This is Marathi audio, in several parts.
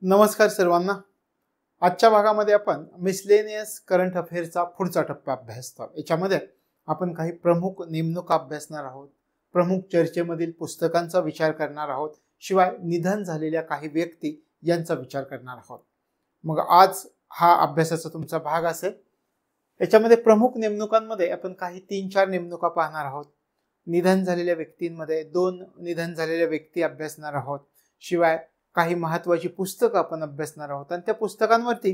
नमस्कार सर्वांना। आजच्या भागामध्ये आपण मिसलेनियस करंट अफेअरचा पुढचा टप्पा अभ्यासतो। याच्यामध्ये आपण काही प्रमुख नेमणुका अभ्यासणार आहोत, प्रमुख चर्चेमधील पुस्तकांचा विचार करणार आहोत, शिवाय निधन झालेल्या काही व्यक्ती यांचा विचार करणार आहोत। मग आज हा अभ्यासाचा तुमचा भाग असेल। याच्यामध्ये प्रमुख नेमणुकांमध्ये आपण काही 3-4 नेमणुका पाहणार आहोत। निधन झालेल्या व्यक्तींमध्ये 2 निधन झालेल्या व्यक्ती अभ्यासणार आहोत, शिवाय काही महत्त्वाची पुस्तकं आपण अभ्यासणार आहोत आणि त्या पुस्तकांवरती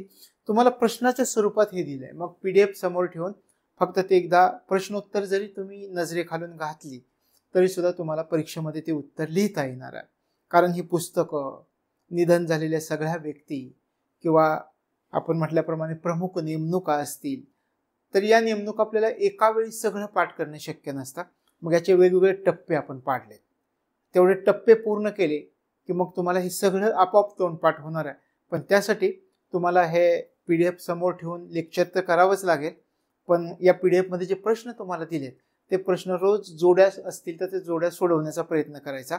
तुम्हाला प्रश्नाच्या स्वरूपात हे दिलंय। मग PDF समोर ठेवून फक्त ते एकदा प्रश्नोत्तर जरी तुम्ही नजरेखालून घातली तरी सुद्धा तुम्हाला परीक्षेमध्ये ते उत्तर लिहिता येणार आहे। कारण ही पुस्तकं निधन झालेल्या सगळ्या व्यक्ती किंवा आपण म्हटल्याप्रमाणे प्रमुख नेमणुका असतील तर या नेमणुका आपल्याला एका वेळी सगळं पाठ करणे शक्य नसतं। मग याचे वेगवेगळे टप्पे आपण पाडले, तेवढे टप्पे पूर्ण केले की मग तुम्हाला हे सगळं आपोआप तोंडपाठ होणार आहे। पण त्यासाठी तुम्हाला हे PDF समोर ठेवून लेक्चर तर करावंच लागेल, पण या PDF मध्ये जे प्रश्न तुम्हाला दिलेत ते प्रश्न रोज जोड्या असतील तर ते जोड्या सोडवण्याचा प्रयत्न करायचा,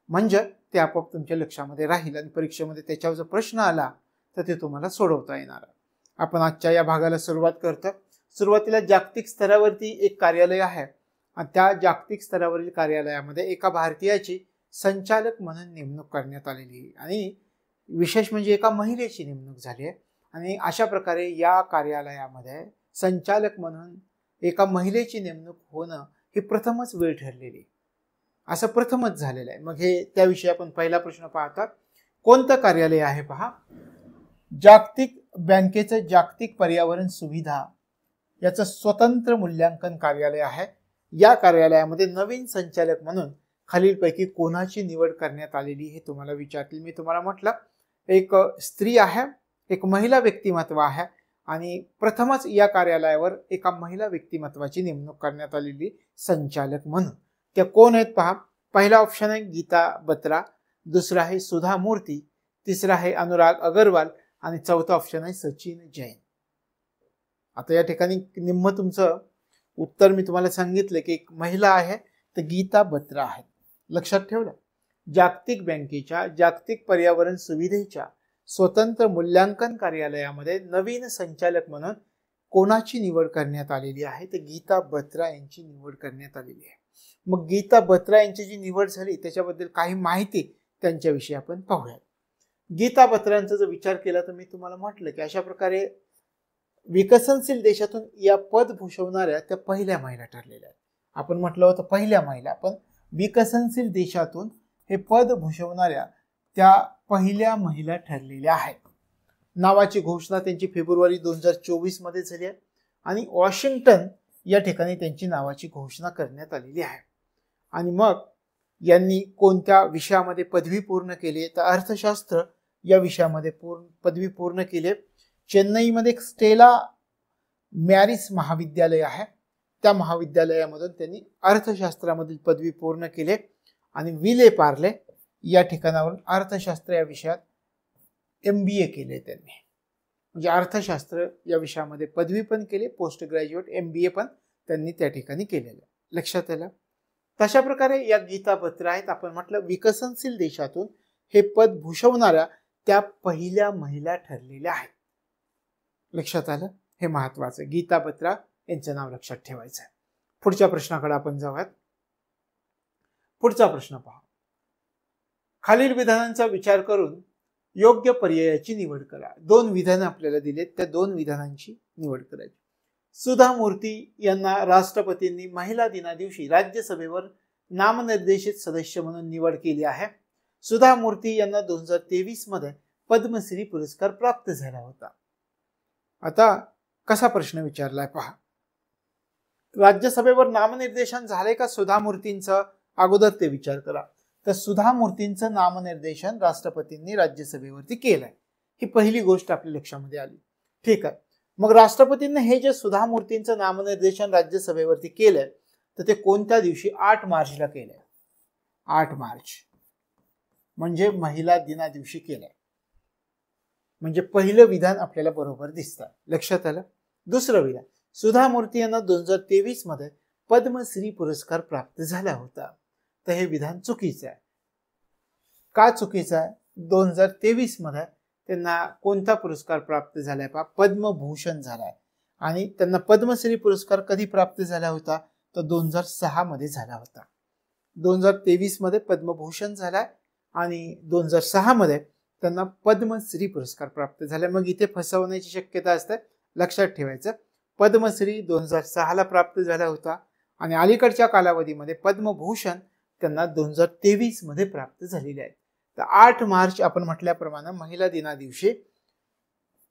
म्हणजे ते आपोआप तुमच्या लक्षामध्ये राहील आणि परीक्षेमध्ये त्याच्यावर जर प्रश्न आला तर ते तुम्हाला सोडवता येणार आहे। आपण आजच्या या भागाला सुरुवात करतो। सुरुवातीला जागतिक स्तरावरती एक कार्यालय आहे आणि त्या जागतिक स्तरावरील कार्यालयामध्ये एका भारतीयाची संचालक म्हणून नेमणूक करण्यात आलेली आहे आणि विशेष म्हणजे एका महिलेची नेमणूक झाली आहे। आणि अशा प्रकारे या कार्यालयामध्ये संचालक म्हणून एका महिलेची नेमणूक होणं ही प्रथमच वेळ ठरलेली, असं प्रथमच झालेलं आहे। मग हे त्याविषयी आपण पहिला प्रश्न पाहतात। कोणतं कार्यालय आहे पहा, जागतिक बँकेचं जागतिक पर्यावरण सुविधा याचं स्वतंत्र मूल्यांकन कार्यालय आहे। या कार्यालयामध्ये नवीन संचालक म्हणून खालीलपैकी कोणाची निवड करण्यात आलेली हे तुम्हाला विचारतील। मी तुम्हाला म्हटलं एक स्त्री आहे, एक महिला व्यक्तिमत्व आहे आणि प्रथमच या कार्यालयावर एका महिला व्यक्तिमत्वाची नेमणूक करण्यात आलेली संचालक म्हणून। त्या कोण आहेत पहा, पहिला ऑप्शन आहे गीता बत्रा, दुसरा आहे सुधा मूर्ती, तिसरा आहे अनुराग अग्रवाल आणि चौथा ऑप्शन आहे सचिन जैन। आता या ठिकाणी निम्म तुमचं उत्तर मी तुम्हाला सांगितलं की एक महिला आहे तर गीता बत्रा आहे। लक्षात ठेवलं, जागतिक बँकेच्या जागतिक पर्यावरण सुविधेच्या स्वतंत्र मूल्यांकन कार्यालयामध्ये नवीन संचालक म्हणून कोणाची निवड करण्यात आलेली आहे तर गीता बत्रा यांची निवड करण्यात आलेली आहे। मग गीता बत्रा यांची जी निवड झाली त्याच्याबद्दल काही माहिती त्यांच्याविषयी आपण पाहूया। गीता बत्रांचा जर विचार केला तर मी तुम्हाला म्हटलं की अशा प्रकारे विकसनशील देशातून या पद भूषवणाऱ्या त्या पहिल्या महिला ठरलेल्या आहेत। आपण म्हटलं होतं पहिल्या महिला, पण विकसनशील देशातून हे पद भूषवणाऱ्या त्या पहिल्या महिला ठरलेल्या आहेत। नावाची घोषणा त्यांची फेब्रुवारी 2024 मध्ये झाली आहे आणि वॉशिंग्टन या ठिकाणी त्यांची नावाची घोषणा करण्यात आलेली आहे। आणि मग यांनी कोणत्या विषयामध्ये पदवी पूर्ण केली तर अर्थशास्त्र या विषयामध्ये पदवी पूर्ण केली। चेन्नईमध्ये एक स्टेला मॅरिस महाविद्यालय आहे, त्या महाविद्यालयामधून त्यांनी अर्थशास्त्रामधील पदवी पूर्ण केली आणि विले पार्ले या ठिकाणावरून अर्थशास्त्र या विषयात MBA केले त्यांनी, म्हणजे अर्थशास्त्र या विषयामध्ये पदवी पण केली, पोस्ट ग्रॅज्युएट MBA पण त्यांनी त्या ठिकाणी केलेलं। लक्षात आलं। तशा प्रकारे या गीता बत्रा आहेत, आपण म्हटलं विकसनशील देशातून हे पद भूषवणाऱ्या त्या पहिल्या महिला ठरलेल्या आहेत। लक्षात आलं, हे महत्वाचं। गीता बत्रा यांचं नाव लक्षात ठेवायचं आहे। पुढच्या प्रश्नाकडे आपण जाऊयात। पुढचा प्रश्न पहा, खालील विधानांचा विचार करून योग्य पर्यायाची निवड करा। 2 विधानं आपल्याला दिलेत, त्या 2 विधानांची निवड करायची। सुधा मूर्ती यांना राष्ट्रपतींनी महिला दिना दिवशी राज्यसभेवर नामनिर्देशित सदस्य म्हणून निवड केली आहे। सुधा मूर्ती यांना 2023 मध्ये पद्मश्री पुरस्कार प्राप्त झाला होता। आता कसा प्रश्न विचारलाय पहा, राज्यसभेवर नामनिर्देशन झाले का सुधा मूर्तींचं, अगोदर ते विचार करा। तर सुधा मूर्तींचं नामनिर्देशन राष्ट्रपतींनी राज्यसभेवरती केलंय, ही पहिली गोष्ट आपल्या लक्षामध्ये आली। ठीक आहे, मग राष्ट्रपतींनी हे जे सुधा मूर्तींचं नामनिर्देशन राज्यसभेवरती केलंय तर ते कोणत्या दिवशी? 8 मार्चला केलंय। 8 मार्च म्हणजे महिला दिना दिवशी केलंय, म्हणजे पहिलं विधान आपल्याला बरोबर दिसतं। लक्षात आलं। दुसरं विधान, सुधा मूर्ती यांना 2023 मध्ये पद्मश्री पुरस्कार प्राप्त झाला होता, तर हे विधान चुकीचं आहे। का चुकीचं आहे? 2023 मध्ये त्यांना कोणता पुरस्कार प्राप्त झालाय? पहा, पद्मभूषण झालाय. आणि त्यांना पद्मश्री पुरस्कार कधी प्राप्त झाला होता? तर 2006 मध्ये झाला होता. 2023 मध्ये पद्मभूषण झालाय आणि 2006 मध्ये त्यांना पद्मश्री पुरस्कार प्राप्त झाला. मग इथे फसवण्याची शक्यता असते, लक्षात ठेवायचं. पद्मश्री 2006 ला प्राप्त झाला होता आणि अलीकडच्या कालावधीमध्ये पद्मभूषण त्यांना 2023 मध्ये प्राप्त झालेले आहे. तर 8 मार्च आपण म्हटल्याप्रमाणे महिला दिना दिवशी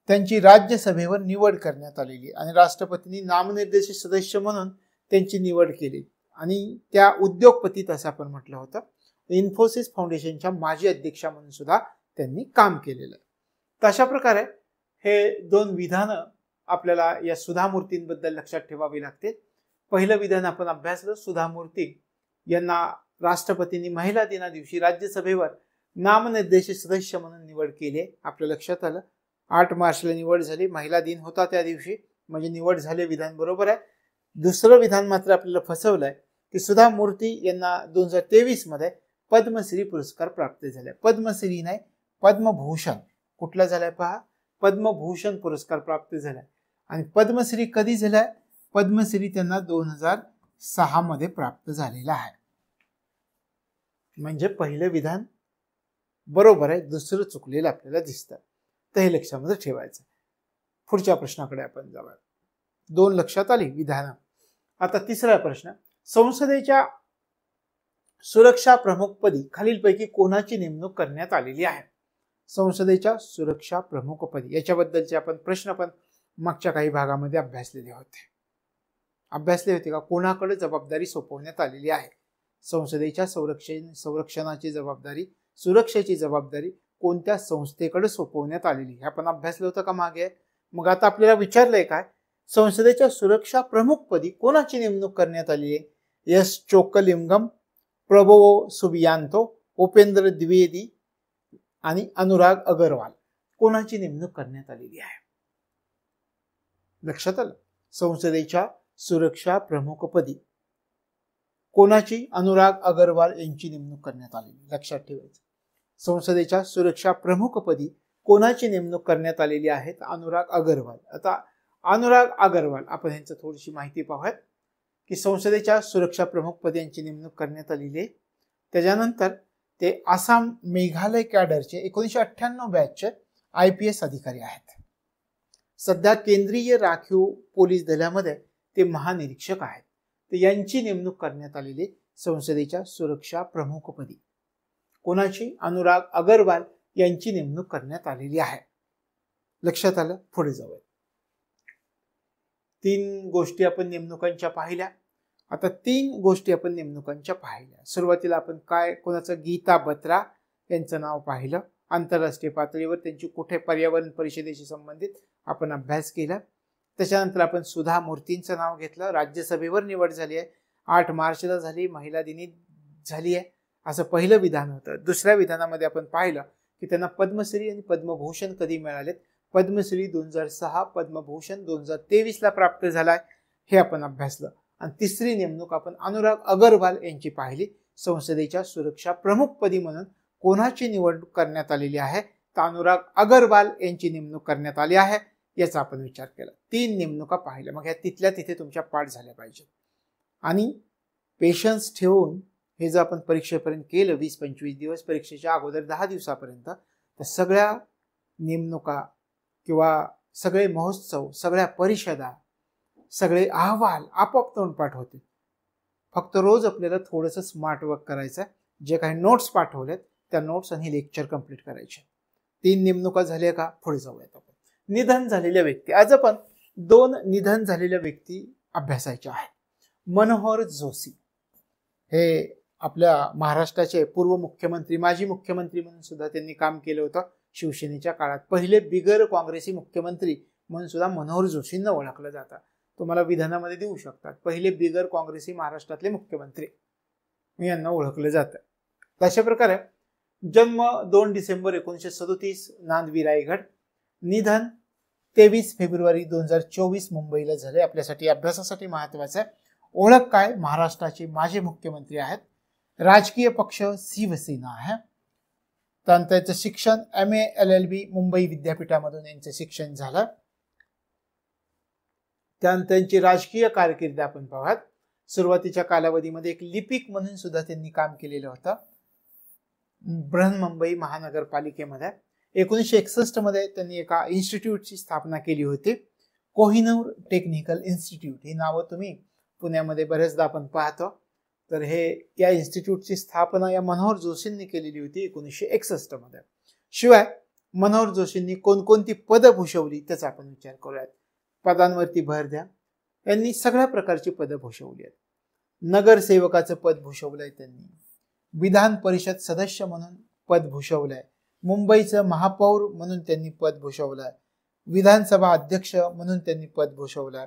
त्यांची राज्यसभेवर निवड करण्यात आलेली आणि राष्ट्रपतींनी नामनिर्देशित सदस्य म्हणून त्यांची निवड केली आणि त्या उद्योगपतीत असं आपण म्हटलं होतं. इन्फोसिस फाउंडेशनच्या माजी अध्यक्षा म्हणून सुद्धा त्यांनी काम केलेलं आहे. तर अशा प्रकारे हे 2 विधानं आपल्याला या सुधा मूर्तींबद्दल लक्षात ठेवावी लागतील. पहिलं विधान आपण अभ्यासलं, सुधा मूर्ती यांना राष्ट्रपतींनी महिला दिना दिवशी राज्यसभेवर नामनिर्देशित सदस्य म्हणून निवड केली. आपल्या लक्षात आलं, 8 मार्चला निवड झाली, महिला दिन होता त्या दिवशी, म्हणजे निवड झाले, विधान बरोबर आहे. दुसरं विधान मात्र आपल्याला फसवलंय की सुधा मूर्ती यांना 2023 मध्ये पद्मश्री पुरस्कार प्राप्त झाले. पद्मश्री नाही, पद्मभूषण. कुठला झालाय? पहा, पद्मभूषण पुरस्कार प्राप्त झालाय. आणि पद्मश्री कधी झालाय? पद्मश्री त्यांना 2006 मध्ये प्राप्त झालेला आहे. म्हणजे पहिलं विधान बरोबर आहे, दुसरं चुकलेलं आपल्याला दिसतं. तर हे लक्षामध्ये ठेवायचं. पुढच्या प्रश्नाकडे आपण जाऊया. 2 लक्षात आली विधानं. आता तिसरा प्रश्न, संसदेच्या सुरक्षा प्रमुखपदी खालीलपैकी कोणाची नेमणूक करण्यात आलेली आहे? संसदेच्या सुरक्षा प्रमुखपदी याच्याबद्दलचे आपण प्रश्न पण मागच्या काही भागामध्ये अभ्यासले होते का? कोणाकडे जबाबदारी सोपवण्यात आलेली आहे? संसदेच्या संरक्षणाची जबाबदारी, सुरक्षेची जबाबदारी कोणत्या संस्थेकडे सोपवण्यात आलेली हे आपण अभ्यासलं होतं का मागे? मग आता आपल्याला विचारलंय काय, संसदेच्या सुरक्षा प्रमुखपदी कोणाची नेमणूक करण्यात आली आहे? S Chockalingam, Prabowo Subianto, Upendra Dwivedi आणि अनुराग अगरवाल. कोणाची नेमणूक करण्यात आलेली आहे? लक्षात आलं? संसदेच्या सुरक्षा प्रमुखपदी कोणाची? अनुराग अगरवाल यांची नेमणूक करण्यात आलेली. लक्षात ठेवायचं. संसदेच्या सुरक्षा प्रमुखपदी कोणाची नेमणूक करण्यात आलेली आहे? अनुराग अगरवाल. आता अनुराग अगरवाल आपण यांची थोडीशी माहिती पाहूयात की संसदेच्या सुरक्षा प्रमुखपदी यांची नेमणूक करण्यात आलेली आहे. त्याच्यानंतर ते आसाम मेघालय कॅडरचे 1998 बॅचचे IPS अधिकारी आहेत. सध्या केंद्रीय राखीव पोलीस दलामध्ये ते महानिरीक्षक आहेत. तर यांची नेमणूक करण्यात आलेली संसदेच्या सुरक्षा प्रमुखपदी. कोणाची? अनुराग अगरवाल यांची नेमणूक करण्यात आलेली आहे. लक्षात आलं? पुढे जाऊया. 3 गोष्टी आपण नेमणुकांच्या पाहिल्या. आता 3 गोष्टी आपण नेमणुकांच्या पाहिल्या. सुरुवातीला आपण कोणाचं? गीता बत्रा यांचं नाव पाहिलं. आंतरराष्ट्रीय पातळीवर त्यांची कुठे पर्यावरण परिषदेशी संबंधित आपण अभ्यास केला. त्याच्यानंतर आपण सुधा मूर्तींचं नाव घेतलं. राज्यसभेवर निवड झाली आहे, 8 मार्चला झाली, महिला दिनी झाली आहे, असं पहिलं विधान होतं. दुसऱ्या विधानामध्ये आपण पाहिलं की त्यांना पद्मश्री आणि पद्मभूषण कधी मिळालेत. पद्मश्री 2006, पद्मभूषण 2023 ला प्राप्त झालाय, हे आपण अभ्यासलं. आणि तिसरी नेमणूक आपण अनुराग अगरवाल यांची पाहिली. संसदेच्या सुरक्षा प्रमुखपदी म्हणून कोणाची निवड करण्यात आलेली आहे? तर अनुराग अगरवाल यांची नेमणूक करण्यात आली आहे, याचा आपण विचार केला. 3 नेमणुका पाहिल्या. मग ह्या तिथल्या तिथे तुमच्या पाठ झाल्या पाहिजे. आणि पेशन्स ठेवून हे जर आपण परीक्षेपर्यंत केलं, 20-25 दिवस, परीक्षेच्या अगोदर 10 दिवसापर्यंत, तर सगळ्या नेमणुका किंवा सगळे महोत्सव, सगळ्या परिषदा, सगळे अहवाल आपोआप तोंडपाठ होते. फक्त रोज आपल्याला थोडंसं स्मार्ट वर्क करायचं. जे काही नोट्स पाठवलेत त्या नोट्स आणि लेक्चर कंप्लीट करायचे. 3 नेमणुका झाल्या का? पुढे जाऊयात आपण. निधन झालेल्या व्यक्ती. आज आपण 2 निधन झालेल्या व्यक्ती अभ्यासायच्या आहेत. मनोहर जोशी हे आपल्या महाराष्ट्राचे पूर्व मुख्यमंत्री, माजी मुख्यमंत्री म्हणून सुद्धा त्यांनी काम केलं होतं शिवसेनेच्या काळात. पहिले बिगर काँग्रेसी मुख्यमंत्री म्हणून सुद्धा मनोहर जोशींना ओळखलं जातं. तुम्हाला विधानामध्ये देऊ शकतात, पहिले बिगर काँग्रेसी महाराष्ट्रातले मुख्यमंत्री यांना ओळखलं जातं. अशा प्रकारे जन्म 2 डिसेंबर 1937 नांदवी रायगड. निधन 23 फेब्रुवारी 2024 मुंबईला झाले. आपल्यासाठी अभ्यासासाठी महत्वाचं आहे. ओळख काय? महाराष्ट्राचे माजी मुख्यमंत्री आहेत. राजकीय पक्ष शिवसेना आहे. त्यानंतर त्यांचं शिक्षण MA LLB मुंबई विद्यापीठामधून यांचं शिक्षण झालं. त्यानंतर त्यांची राजकीय कारकीर्द आपण पाहूयात. सुरुवातीच्या कालावधीमध्ये एक लिपिक म्हणून सुद्धा त्यांनी काम केलेलं होतं बृहन्मुंबई महानगरपालिकेमध्ये. 1961 मध्ये त्यांनी एका इन्स्टिट्यूटची स्थापना केली होती, कोहिनूर टेक्निकल इन्स्टिट्यूट. ही नावं तुम्ही पुण्यामध्ये बरेचदा आपण पाहतो. तर हे या इन्स्टिट्यूटची स्थापना या मनोहर जोशींनी केलेली होती 1961 मध्ये. शिवाय मनोहर जोशींनी कोणकोणती पदं भूषवली त्याचा आपण विचार करूयात. पदांवरती भर द्या. यांनी सगळ्या प्रकारची पदं भूषवली आहेत. नगरसेवकाचं पद भूषवलंय त्यांनी, विधान परिषद सदस्य म्हणून पद भूषवलंय, मुंबईचं महापौर म्हणून त्यांनी पद भूषवलंय, विधानसभा अध्यक्ष म्हणून त्यांनी पद भूषवलंय,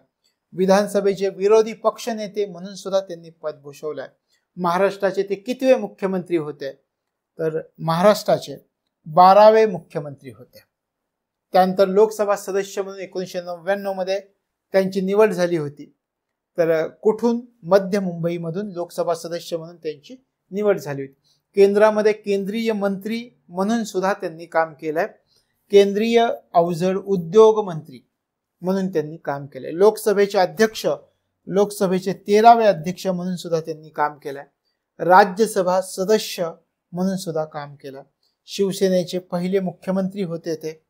विधानसभेचे विरोधी पक्ष नेते म्हणून सुद्धा त्यांनी पद भूषवलंय. महाराष्ट्राचे ते कितवे मुख्यमंत्री होते? तर महाराष्ट्राचे 12वे मुख्यमंत्री होते. त्यानंतर लोकसभा सदस्य म्हणून 1999 मध्ये त्यांची निवड झाली होती. तर कुठून? मध्य मुंबईमधून लोकसभा सदस्य म्हणून त्यांची निवड झाली होती. केंद्रामध्ये केंद्रीय मंत्री म्हणून सुद्धा त्यांनी काम केलंय, केंद्रीय अवजड उद्योग मंत्री म्हणून त्यांनी काम केलंय. लोकसभेचे अध्यक्ष, लोकसभेचे 13वे अध्यक्ष म्हणून सुद्धा त्यांनी काम केलंय. राज्यसभा सदस्य म्हणून सुद्धा काम केलं. शिवसेनेचे पहिले मुख्यमंत्री होते ते.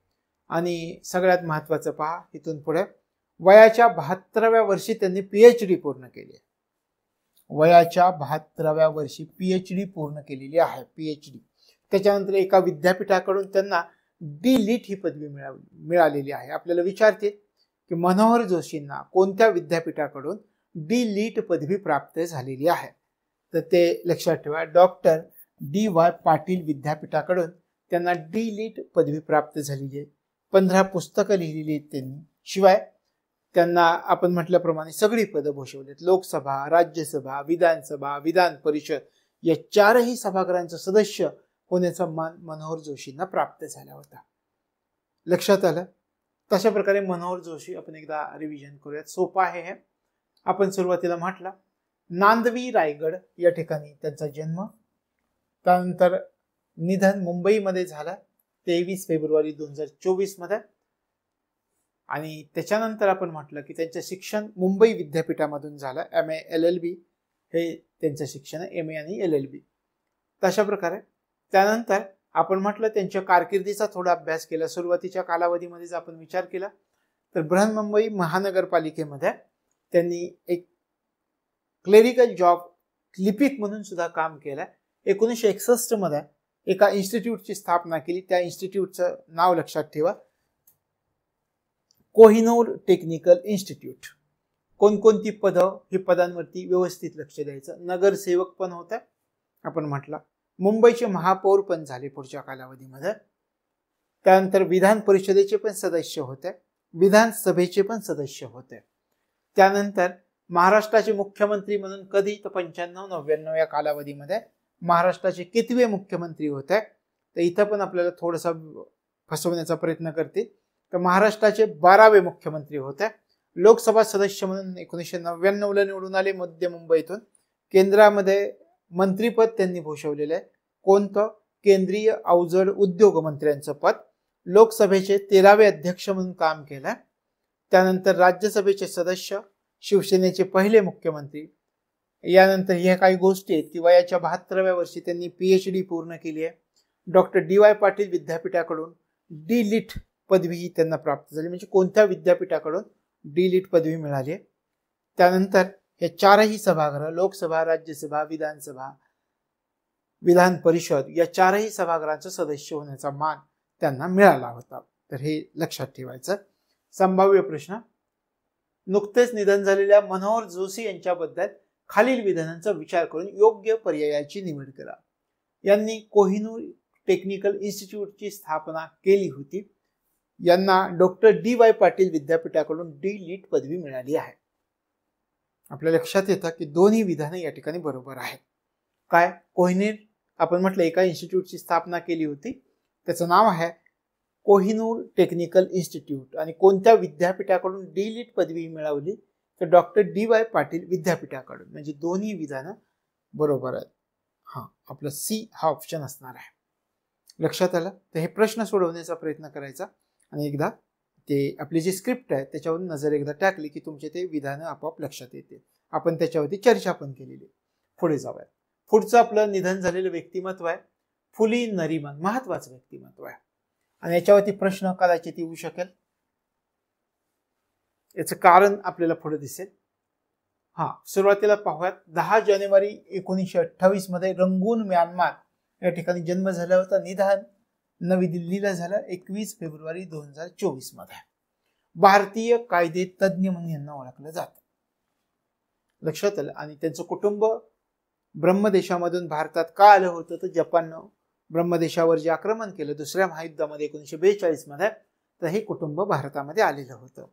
आणि सगळ्यात महत्वाचं पहा इथून पुढे, वयाच्या 72व्या वर्षी त्यांनी PhD पूर्ण केली. वयाच्या 72व्या वर्षी PhD पूर्ण केलेली आहे, PhD. त्याच्यानंतर एका विद्यापीठाकडून त्यांना D.Litt ही पदवी मिळालेली आहे. आपल्याला विचारते की मनोहर जोशींना कोणत्या विद्यापीठाकडून D.Litt पदवी प्राप्त झालेली आहे? तर ते लक्षात ठेवा, डॉक्टर D.Y. पाटील विद्यापीठाकडून त्यांना D.Litt पदवी प्राप्त झालेली आहे. 15 पुस्तकं लिहिलेली आहेत त्यांनी. शिवाय त्यांना आपण म्हटल्याप्रमाणे सगळी पदं भूषवलीत. लोकसभा, राज्यसभा, विधानसभा, विधान परिषद या 4ही सभागृहांचं सदस्य होण्याचा मान मनोहर जोशींना प्राप्त झाला होता. लक्षात आलं? तशा प्रकारे मनोहर जोशी आपण एकदा रिव्हिजन करूयात, सोपं आहे हे. आपण सुरुवातीला म्हटलं नांदवी रायगड या ठिकाणी त्यांचा जन्म, त्यानंतर निधन मुंबईमध्ये झालं 23 फेब्रुवारी 2024 मध्ये. आणि त्याच्यानंतर आपण म्हटलं की त्यांचं शिक्षण मुंबई विद्यापीठामधून झालं, MA LLB हे त्यांचं शिक्षण आहे, MA आणि LLB. तशा प्रकारे त्यानंतर आपण म्हटलं त्यांच्या कारकिर्दीचा थोडा अभ्यास केला. सुरुवातीच्या कालावधीमध्ये जर आपण विचार केला तर बृहन्मुंबई महानगरपालिकेमध्ये त्यांनी एक क्लेरिकल जॉब, लिपिक म्हणून सुद्धा काम केलं. 1961 मध्ये एका इन्स्टिट्यूटची स्थापना केली. त्या इन्स्टिट्यूटचं नाव लक्षात ठेवा, कोहिनूर टेक्निकल इन्स्टिट्यूट. कोणकोणती पदं, ही पदांवरती व्यवस्थित लक्ष द्यायचं. नगरसेवक पण होता आपण म्हटलं, मुंबईचे महापौर पण झाले पुढच्या कालावधीमध्ये. त्यानंतर विधान परिषदेचे पण सदस्य होते, विधानसभेचे पण सदस्य होते. त्यानंतर महाराष्ट्राचे मुख्यमंत्री म्हणून कधी? तर 95-99 या कालावधीमध्ये महाराष्ट्राचे कितवे मुख्यमंत्री होते? तर इथं पण आपल्याला थोडासा फसवण्याचा प्रयत्न करतील. तर महाराष्ट्राचे 12वे मुख्यमंत्री होते. लोकसभा सदस्य म्हणून 1999 ला निवडून आले मध्य मुंबईतून. केंद्रामध्ये मंत्रीपद त्यांनी भूषवलेलं आहे. कोणतं? केंद्रीय अवजड उद्योग मंत्र्यांचं पद. लोकसभेचे 13वे अध्यक्ष म्हणून काम केलं. त्यानंतर राज्यसभेचे सदस्य, शिवसेनेचे पहिले मुख्यमंत्री. यानंतर ह्या काही गोष्टी आहेत की वयाच्या 72व्या वर्षी त्यांनी PhD पूर्ण केली आहे. Doctor D.Y. पाटील विद्यापीठाकडून D.Litt पदवी त्यांना प्राप्त झाली. म्हणजे कोणत्या विद्यापीठाकडून D.Litt पदवी मिळाली. त्यानंतर हे 4ही सभागृह, लोकसभा, राज्यसभा, विधानसभा, विधान परिषद या 4ही सभागृहांचा सदस्य होण्याचा मान त्यांना मिळाला होता. तर हे लक्षात ठेवायचं. संभाव्य प्रश्न, नुकतेच निधन झालेल्या मनोहर जोशी यांच्याबद्दल खालील विधानांचा विचार करून योग्य पर्यायाची निवड करा. यांनी कोहिनूर टेक्निकल इन्स्टिट्यूटची स्थापना केली होती. यांना डॉक्टर D.Y. पाटील विद्यापीठाकडून D.Litt पदवी मिळाली आहे. आपल्या लक्षात येतं की दोन्ही विधाने या ठिकाणी बरोबर आहेत. काय? कोहिनूर आपण म्हटलं एका इन्स्टिट्यूटची स्थापना केली होती, त्याचं नाव आहे कोहिनूर टेक्निकल इन्स्टिट्यूट. आणि कोणत्या विद्यापीठाकडून D.Litt पदवी मिळवली? तर डॉक्टर D.Y. पाटील विद्यापीठाकडून. म्हणजे दोन्ही विधानं बरोबर आहेत. आपलं C हा ऑप्शन असणार आहे. लक्षात आलं? तर हे प्रश्न सोडवण्याचा प्रयत्न करायचा आणि एकदा ते आपली जी स्क्रिप्ट आहे त्याच्यावरून नजर एकदा टाकली की तुमचे ते विधानं आपोआप लक्षात येते. आपण त्याच्यावरती चर्चा पण केलेली. पुढे जाऊयात. पुढचं आपलं निधन झालेलं व्यक्तिमत्व आहे फुली नरीमन, महत्वाचं व्यक्तिमत्व आहे आणि याच्यावरती प्रश्न कदाचित येऊ शकेल. याचं कारण आपल्याला पुढे दिसेल. सुरुवातीला पाहूयात. 10 जानेवारी 1928 मध्ये रंगून म्यानमार या ठिकाणी जन्म झाला होता. निधन नवी दिल्लीला झालं 21 फेब्रुवारी 2024 मध्ये. भारतीय कायदे तज्ज्ञ म्हणून यांना ओळखलं जातं. लक्षात आलं? आणि त्यांचं कुटुंब ब्रह्मदेशामधून भारतात का आलं होतं? तर जपाननं ब्रह्मदेशावर जे आक्रमण केलं दुसऱ्या महायुद्धामध्ये 1942 मध्ये, तर हे कुटुंब भारतामध्ये आलेलं होतं.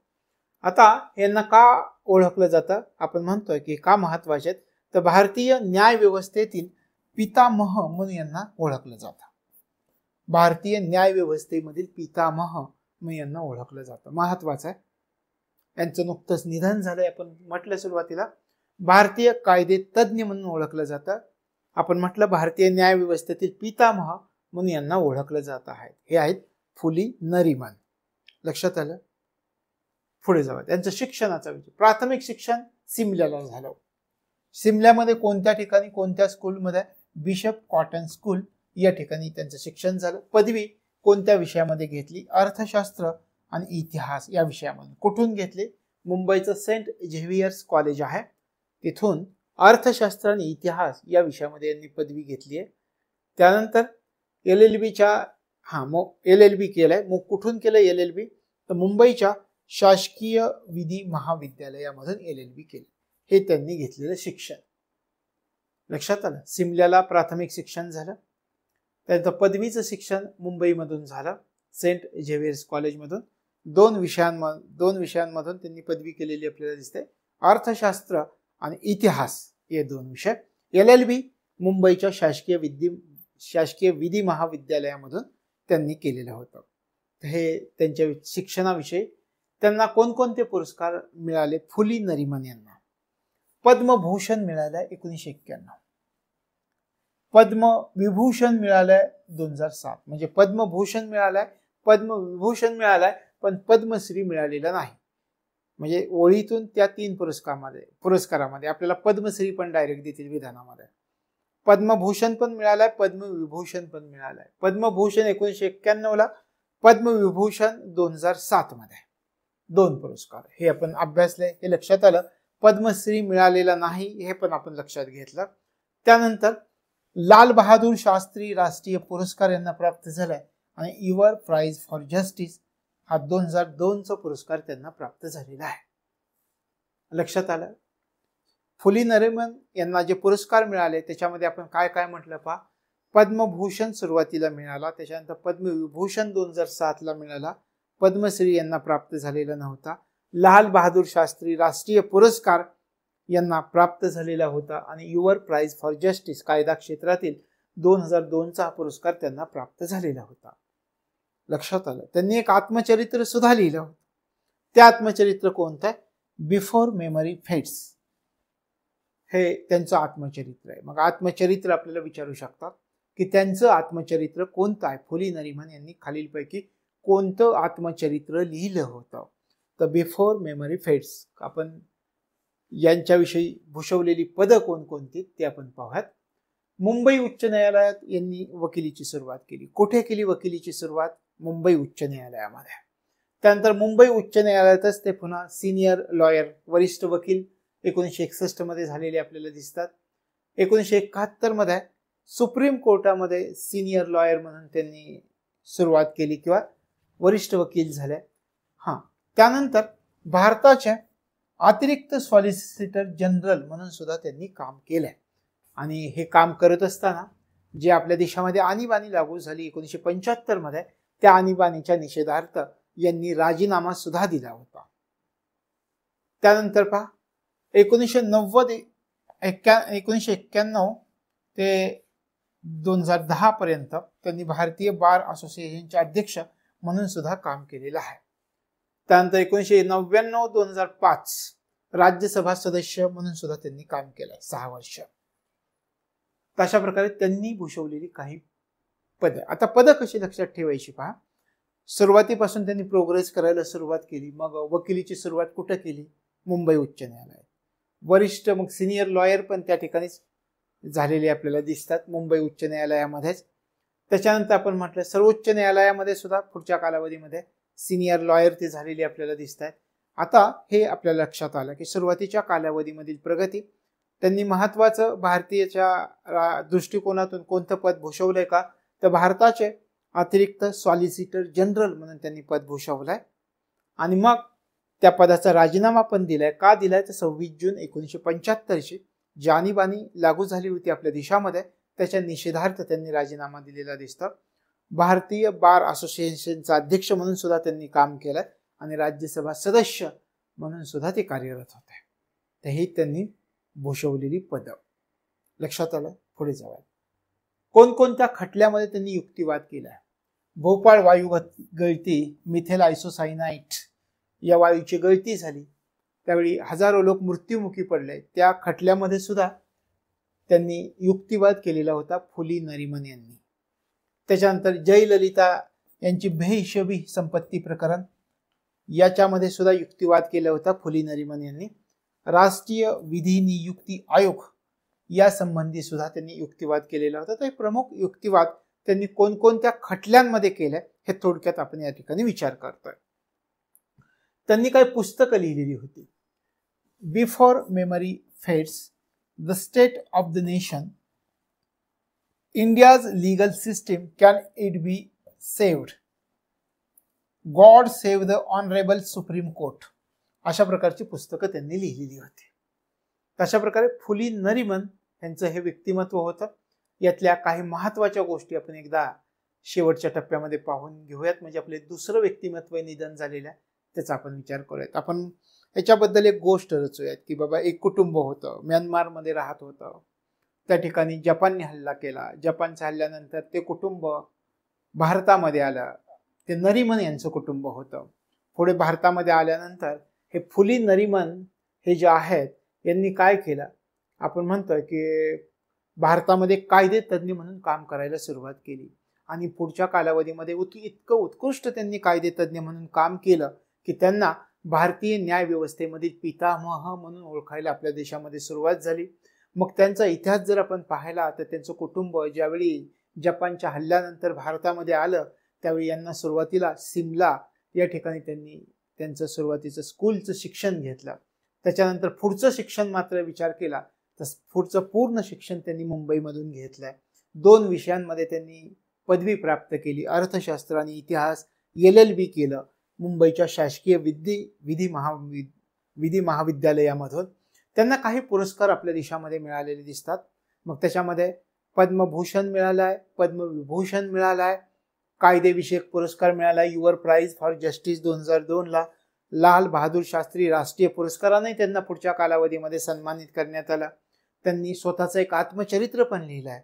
आता यांना का ओळखलं जातं? आपण म्हणतोय की का महत्वाचे आहेत? तर भारतीय न्याय व्यवस्थेतील पितामह म्हणून यांना ओळखलं जातं. भारतीय न्याय व्यवस्थेमधील पितामह म्हणून यांना ओळखलं जातं. महत्वाचं आहे. यांचं नुकतंच निधन झालंय. आपण म्हटलं सुरुवातीला भारतीय कायदे तज्ज्ञ म्हणून ओळखलं जातं. आपण म्हटलं भारतीय न्याय व्यवस्थेतील पितामह म्हणून यांना ओळखलं जात आहे. हे आहेत फुली नरीमन. लक्षात आलं? पुढे जाऊया. त्यांचं शिक्षणाचा विचार. प्राथमिक शिक्षण सिमल्याला झालं. सिमल्यामध्ये कोणत्या ठिकाणी, कोणत्या स्कूलमध्ये? बिशप कॉटन स्कूल या ठिकाणी त्यांचं शिक्षण झालं. पदवी कोणत्या विषयामध्ये घेतली? अर्थशास्त्र आणि इतिहास या विषयामध्ये. कुठून घेतली? मुंबईचं सेंट झेवियर्स कॉलेज आहे तिथून अर्थशास्त्र आणि इतिहास या विषयामध्ये यांनी पदवी घेतली आहे. त्यानंतर LLB केलंय. मग कुठून केलं LLB? तर मुंबईच्या शासकीय विधी महाविद्यालयामधून LLB केलं. हे त्यांनी घेतलेलं शिक्षण. लक्षात आलं? सिमल्याला प्राथमिक शिक्षण झालं. त्यानंतर पदवीचं शिक्षण मुंबईमधून झालं सेंट झेवियर्स कॉलेजमधून. दोन विषयांमधून त्यांनी पदवी केलेली आपल्याला दिसते. अर्थशास्त्र आणि इतिहास हे दोन विषय. LLB मुंबईच्या शासकीय विधी महाविद्यालयामधून त्यांनी केलेलं होतं. हे त्यांच्या शिक्षणाविषयी. त्यांना कोणकोणते पुरस्कार मिळाले? फुली नरीमन यांना पद्मभूषण मिळालंय 1991, पद्मविभूषण मिळालंय 2007. म्हणजे पद्मभूषण मिळालंय, पद्मविभूषण मिळालंय, पण पद्मश्री मिळालेला नाही. म्हणजे ओळीतून त्या 3 पुरस्कारामध्ये आपल्याला पद्मश्री पण डायरेक्ट देतील विधानामध्ये. पद्मभूषण पण मिळालाय, पद्मविभूषण पण मिळालाय. पद्मभूषण 1991 ला, पद्मविभूषण 2007 मध्ये. 2 पुरस्कार हे आपण अभ्यासले. हे लक्षात आलं. पद्मश्री मिळालेला नाही हे पण आपण लक्षात घेतलं. त्यानंतर लाल बहादूर शास्त्री राष्ट्रीय पुरस्कार यांना प्राप्त झालाय आणि युअर प्राइज फॉर जस्टिस हा 2002 चा पुरस्कार त्यांना प्राप्त झालेला आहे. लक्षात आलं? फुली नरीमन यांना जे पुरस्कार मिळाले त्याच्यामध्ये आपण काय काय म्हटलं पहा. पद्मभूषण सुरुवातीला मिळाला, त्याच्यानंतर पद्मविभूषण 2007 ला मिळाला. पद्मश्री यांना प्राप्त झालेला नव्हता. लाल बहादूर शास्त्री राष्ट्रीय पुरस्कार यांना प्राप्त झालेला होता आणि युअर प्राइज फॉर जस्टिस कायदा क्षेत्रातील 2002 चा पुरस्कार त्यांना प्राप्त झालेला होता. लक्षात आलं? त्यांनी एक आत्मचरित्र सुद्धा लिहिलं होतं. ते आत्मचरित्र कोणतं आहे? बिफोर मेमरी फेड्स हे त्यांचं आत्मचरित्र आहे. मग आत्मचरित्र आपल्याला विचारू शकतात की त्यांचं आत्मचरित्र कोणतं आहे? फुली नरीमन यांनी खालीलपैकी कोणतं आत्मचरित्र लिहिलं होतं? तर बिफोर मेमरी फेड्स. आपण यांच्याविषयी भूषवलेली पदं कोणकोणती ते आपण पाहूयात. मुंबई उच्च न्यायालयात यांनी वकिलीची सुरुवात केली. कुठे केली वकिलीची सुरुवात? मुंबई उच्च न्यायालयामध्ये. त्यानंतर मुंबई उच्च न्यायालयातच ते पुन्हा सिनियर लॉयर वरिष्ठ वकील 1961 मध्ये झालेले आपल्याला दिसतात. 1971 मध्ये सुप्रीम कोर्टामध्ये सिनियर लॉयर म्हणून त्यांनी सुरुवात केली किंवा वरिष्ठ वकील झाले. त्यानंतर भारताच्या अतिरिक्त सॉलिसिटर जनरल म्हणून सुद्धा त्यांनी काम केलंय. आणि हे काम करत असताना जे आपल्या देशामध्ये आणीबाणी लागू झाली 1975 मध्ये, त्या आणीबाणीच्या निषेधार्थ यांनी राजीनामा सुद्धा दिला होता. त्यानंतर पहा 1991 ते 2010 पर्यंत त्यांनी भारतीय बार असोसिएशनचे अध्यक्ष म्हणून सुद्धा काम केलेलं आहे. त्यानंतर 1999-2005 राज्यसभा सदस्य म्हणून सुद्धा त्यांनी काम केलंय 6 वर्ष. अशा प्रकारे त्यांनी भूषवलेली काही पद. आता पद कशी लक्षात ठेवायची पहा. सुरुवातीपासून त्यांनी प्रोग्रेस करायला सुरुवात केली. मग वकिलीची सुरुवात कुठं केली? मुंबई उच्च न्यायालयात. वरिष्ठ मग सिनियर लॉयर पण त्या ठिकाणीच झालेले आपल्याला दिसतात, मुंबई उच्च न्यायालयामध्येच. त्याच्यानंतर आपण म्हटलं सर्वोच्च न्यायालयामध्ये सुद्धा पुढच्या कालावधीमध्ये सिनियर लॉयर ते झालेले आपल्याला दिसत आहेत. आता हे आपल्याला लक्षात आलं की सुरुवातीच्या कालावधीमधील प्रगती, त्यांनी महत्वाचं भारतीयच्या दृष्टिकोनातून कोणतं पद भूषवलंय का, तर भारताचे अतिरिक्त सॉलिसिटर जनरल म्हणून त्यांनी पद भूषवलंय. आणि मग त्या पदाचा राजीनामा पण दिलाय. का दिलाय तर 26 जून 1975 जी आणीबाणी लागू झाली होती आपल्या देशामध्ये, त्याच्या निषेधार्थ त्यांनी राजीनामा दिलेला दिसतं. भारतीय बार असोसिएशनचा अध्यक्ष म्हणून सुद्धा त्यांनी काम केलं आणि राज्यसभा सदस्य म्हणून सुद्धा ते कार्यरत होते. तर ही त्यांनी भूषवलेली पद. लक्षात आलं. पुढे जाऊया. कोणकोणत्या खटल्यामध्ये त्यांनी युक्तिवाद केलाय? भोपाळ वायू गळती, मिथेल आयसोसायनाइट या वायूची गळती झाली, त्यावेळी हजारो लोक मृत्युमुखी पडले. त्या खटल्यामध्ये सुद्धा त्यांनी युक्तिवाद केलेला होता फुली नरिमन यांनी. त्याच्यानंतर जयललिता यांची बेहिशोबी संपत्ती प्रकरण, याच्यामध्ये सुद्धा युक्तिवाद केला होता फुली नरिमन यांनी. राष्ट्रीय विधी नियुक्ती आयोग या संबंधी सुद्धा त्यांनी युक्तिवाद केलेला होता. तर प्रमुख युक्तिवाद त्यांनी कोणकोणत्या खटल्यांमध्ये केले हे थोडक्यात आपण या ठिकाणी विचार करतोय. त्यांनी काही पुस्तकं लिहिलेली होती. Before memory fades, the state of the nation, India's legal system can it be saved, God save the honourable supreme court, अशा प्रकारची पुस्तकं त्यांनी लिहिलेली होती. तशा प्रकारे फुली नरिमन यांचं हे व्यक्तिमत्व होतं. यातल्या काही महत्वाच्या गोष्टी आपण एकदा शेवटच्या टप्प्यामध्ये पाहून घेऊयात, म्हणजे आपले दुसरं व्यक्तिमत्व निधन झालेलं आहे त्याचा आपण विचार करूयात. आपण याच्याबद्दल एक गोष्ट रचूयात की बाबा एक कुटुंब होतं, म्यानमारमध्ये राहत होतं. त्या ठिकाणी जपानने हल्ला केला. जपानच्या हल्ल्यानंतर ते कुटुंब भारतामध्ये आलं. ते नरिमन यांचं कुटुंब होतं. पुढे भारतामध्ये आल्यानंतर हे फुली नरिमन हे जे आहेत यांनी काय केलं, आपण म्हणतोय की भारतामध्ये कायदे तज्ज्ञ म्हणून काम करायला सुरुवात केली. आणि पुढच्या कालावधीमध्ये इतकं उत्कृष्ट त्यांनी कायदे तज्ज्ञ म्हणून काम केलं की त्यांना भारतीय न्याय व्यवस्थेमधील पितामह म्हणून ओळखायला आपल्या देशामध्ये सुरुवात झाली. मग त्यांचा इतिहास जर आपण पाहिला तर त्यांचं कुटुंब ज्यावेळी जपानच्या हल्ल्यानंतर भारतामध्ये आलं त्यावेळी यांना सुरुवातीला सिमला या ठिकाणी त्यांनी त्यांचं सुरुवातीचं स्कूलचं शिक्षण घेतलं. त्याच्यानंतर पुढचं शिक्षण मात्र विचार केला तर पुढचं पूर्ण शिक्षण त्यांनी मुंबईमधून घेतलंय. 2 विषयांमध्ये त्यांनी पदवी प्राप्त केली, अर्थशास्त्र आणि इतिहास. LLB केलं मुंबईच्या शासकीय विधी महाविद्यालयामधून. त्यांना काही पुरस्कार आपल्या देशामध्ये मिळालेले दिसतात. मग त्याच्यामध्ये पद्मभूषण मिळालाय, पद्मविभूषण मिळालाय, कायदेविषयक पुरस्कार मिळाला, युअर प्राइज फॉर जस्टिस 2002 ला, लाल बहादूर शास्त्री राष्ट्रीय पुरस्काराने त्यांना पुढच्या कालावधीमध्ये सन्मानित करण्यात आलं. त्यांनी स्वतःचं एक आत्मचरित्र पण लिहिलं आहे.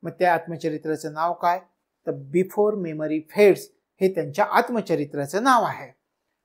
मग त्या आत्मचरित्राचं नाव काय, तर बिफोर मेमरी फेड्स हे त्यांच्या आत्मचरित्राचं नाव आहे.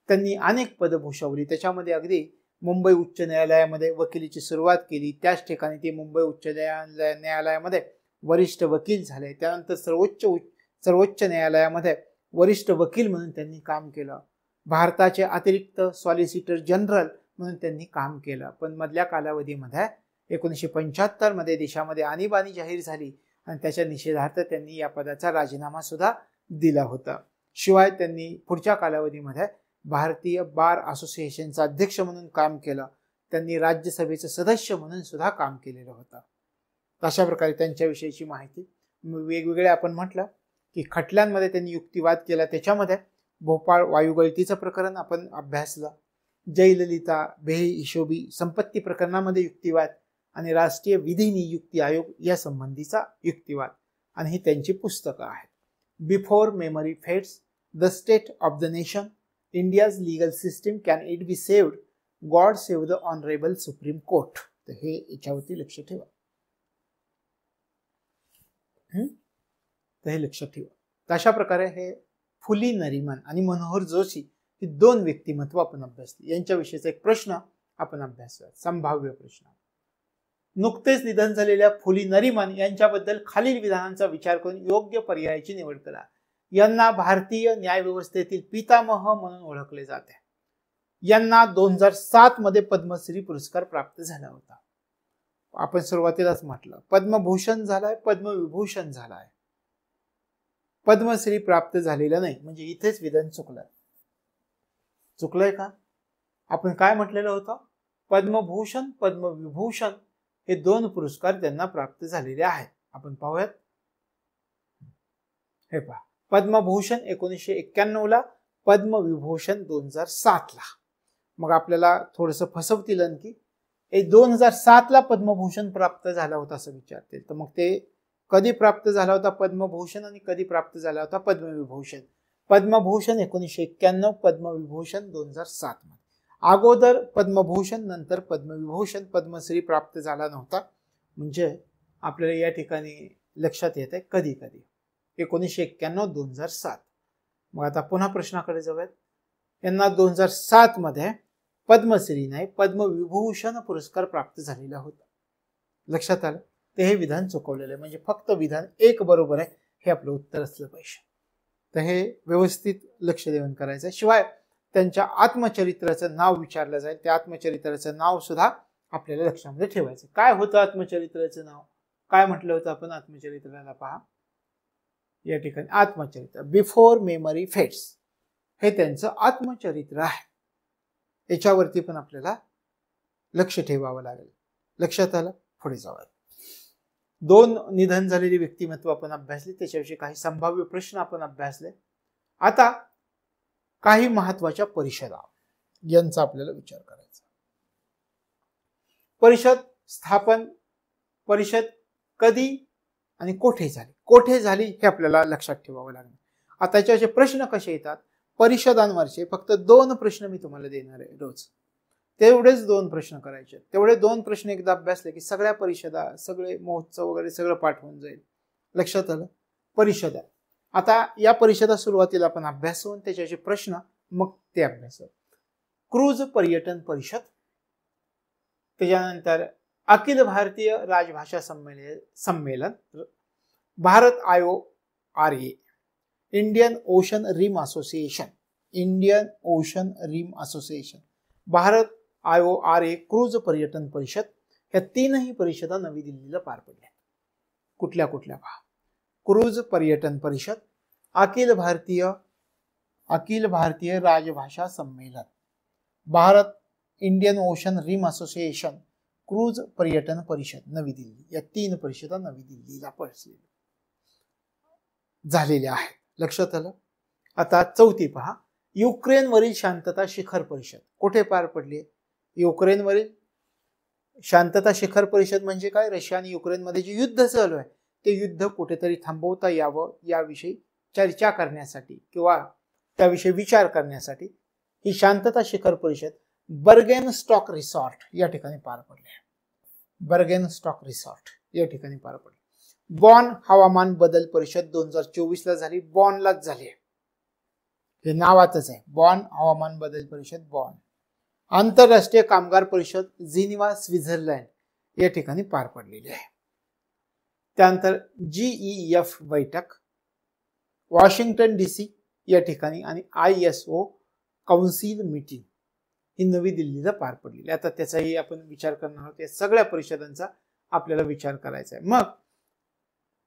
त्यांनी अनेक पदं भूषवली. त्याच्यामध्ये अगदी मुंबई उच्च न्यायालयामध्ये वकिलीची सुरुवात केली. त्याच ठिकाणी ते मुंबई उच्च न्यायालयामध्ये वरिष्ठ वकील झाले. त्यानंतर सर्वोच्च न्यायालयामध्ये वरिष्ठ वकील म्हणून त्यांनी काम केलं. भारताचे अतिरिक्त सॉलिसिटर जनरल म्हणून त्यांनी काम केलं. पण मधल्या कालावधीमध्ये 1975 मध्ये देशामध्ये आणीबाणी जाहीर झाली आणि त्याच्या निषेधार्थ त्यांनी या पदाचा राजीनामा सुद्धा दिला होता. शिवाय त्यांनी पुढच्या कालावधीमध्ये भारतीय बार असोसिएशनचा अध्यक्ष म्हणून काम केलं. त्यांनी राज्यसभेचे सदस्य म्हणून सुद्धा काम केलेलं होतं. अशा प्रकारे त्यांच्याविषयीची माहिती. वेगवेगळे आपण म्हटलं की खटल्यांमध्ये त्यांनी युक्तिवाद केला. त्याच्यामध्ये भोपाळ वायुगळतीचं प्रकरण आपण अभ्यासलं, जयललिता बेहिशोबी संपत्ती प्रकरणामध्ये युक्तिवाद आणि राष्ट्रीय विधी नियुक्ती आयोग या संबंधीचा युक्तिवाद. आणि ही त्यांची पुस्तकं आहेत. Before memory fades, the state of the nation, India's legal system can it be saved, God save the honourable supreme court. तर हे याच्यावरती लक्ष ठेवा. तर हे लक्षात ठेवा. अशा प्रकारे हे फुली नरिमन आणि मनोहर जोशी ही 2 व्यक्तिमत्व आपण अभ्यासली. यांच्याविषयीचा एक प्रश्न आपण अभ्यासूया, संभाव्य प्रश्न. नुकतेच निधन झालेल्या फुली नरिमन यांच्याबद्दल खालील विधानांचा विचार करून योग्य पर्यायाची निवड करा. यांना भारतीय न्यायव्यवस्थेतील पितामह म्हणून ओळखले जाते. यांना 2007 मध्ये पद्मश्री पुरस्कार प्राप्त झाला होता. आपण सुरुवातीलाच म्हटलं पद्मभूषण झालाय, पद्मविभूषण झालाय, पद्मश्री प्राप्त झालेला नाही. म्हणजे इथेच विधान चुकलंय का? आपण काय म्हटलेलं होतं? पद्मभूषण, पद्मविभूषण हे 2 पुरस्कार त्यांना प्राप्त झालेले आहेत. आपण पाहूयात. हे पहा, पद्मभूषण 1991 ला, पद्मविभूषण 2007 ला. मग आपल्याला थोडंसं फसवतील आणखी. 2007 ला पद्मभूषण प्राप्त झाला होता असं विचारतील. तर मग ते कधी प्राप्त झाला होता पद्मभूषण आणि कधी प्राप्त झाला होता पद्मविभूषण? पद्मभूषण 1991, पद्मविभूषण 2007 मध्ये. अगोदर पद्मभूषण नंतर पद्मविभूषण, पद्मश्री प्राप्त झाला नव्हता. म्हणजे आपल्याला या ठिकाणी लक्षात येत आहे कधी कधी 1991, 2007. मग आता पुन्हा प्रश्नाकडे जाऊयात. यांना 2007 मध्ये पद्मश्री नाही पद्मविभूषण पुरस्कार प्राप्त झालेला होता. लक्षात आलं? ते हे विधान चुकवलेलं आहे. म्हणजे फक्त विधान 1 बरोबर आहे हे आपलं उत्तर असलं पाहिजे. तर हे व्यवस्थित लक्ष देऊन करायचं. शिवाय त्यांच्या आत्मचरित्राचं नाव विचारलं जाईल. त्या आत्मचरित्राचं नाव सुद्धा आपल्याला लक्षामध्ये ठेवायचं. काय होतं आत्मचरित्राचं नाव? काय म्हटलं होतं आपण आत्मचरित्राला? पहा या ठिकाणी आत्मचरित्र, बिफोर मेमरी फेड्स, हे त्यांचं आत्मचरित्र आहे. याच्यावरती पण आपल्याला लक्ष ठेवावं लागेल. लक्षात आलं? पुढे जाऊया. 2 निधन झालेली व्यक्तिमत्व आपण अभ्यासली, त्याच्याविषयी काही संभाव्य प्रश्न आपण अभ्यासले. आता काही महत्वाच्या परिषदा यांचा आपल्याला विचार करायचा. परिषद स्थापन, परिषद कधी आणि कोठे झाली? कोठे झाली हे आपल्याला लक्षात ठेवावं लागेल. आता त्याचे प्रश्न कसे येतात? परिषदांवरचे फक्त 2 प्रश्न मी तुम्हाला देणार आहे रोज. तेवढेच 2 प्रश्न करायचे. तेवढे 2 प्रश्न एकदा अभ्यासले की सगळ्या परिषदा, सगळे महोत्सव वगैरे सगळं पाठ होऊन जाईल. लक्षात आलं? परिषदा. आता या परिषदा सुरुवातीला आपण अभ्यासून त्याच्याचे प्रश्न मग ते अभ्यास. क्रूज पर्यटन परिषद, त्याच्यानंतर अखिल भारतीय राजभाषा संमेलन, भारत IORA, इंडियन ओशन रिम असोसिएशन, इंडियन ओशन रिम असोसिएशन, भारत IORA क्रूज पर्यटन परिषद. या 3ही परिषदा नवी दिल्लीला पार पडल्या. कुठल्या कुठल्या पहा? क्रूज पर्यटन परिषद, अखिल भारतीय राजभाषा संमेलन, भारत इंडियन ओशन रिम असोसिएशन, क्रूज पर्यटन परिषद नवी दिल्ली. या 3 परिषदा नवी दिल्लीला झालेल्या आहेत. लक्षात आलं? आता 4थी पहा, युक्रेनवरील शांतता शिखर परिषद कुठे पार पडली? युक्रेनवरील शांतता शिखर परिषद म्हणजे काय? रशिया आणि युक्रेनमध्ये जे युद्ध चालू आहे ते युद्ध कुठेतरी थांबवता यावं याविषयी चर्चा करण्यासाठी किंवा त्याविषयी विचार करण्यासाठी ही शांतता शिखर परिषद बर्गेनस्टॉक रिसॉर्ट या ठिकाणी पार पडली. बर्गेनस्टॉक रिसॉर्ट या ठिकाणी पार पडली. बॉन हवामान बदल परिषद 2024 ला झाली. बॉनलाच झाली. हे नावातच आहे, बॉन हवामान बदल परिषद, बॉन. आंतरराष्ट्रीय कामगार परिषद जिनिव्हा स्वित्झर्लंड या ठिकाणी पार पडलेली आहे. त्यानंतर GEF बैठक वॉशिंग्टन DC या ठिकाणी आणि ISO काउन्सिल मीटिंग ही नवी दिल्लीला पार पडलेली. आता त्याचाही आपण विचार करणार आहोत. या सगळ्या परिषदांचा आपल्याला विचार करायचा आहे. मग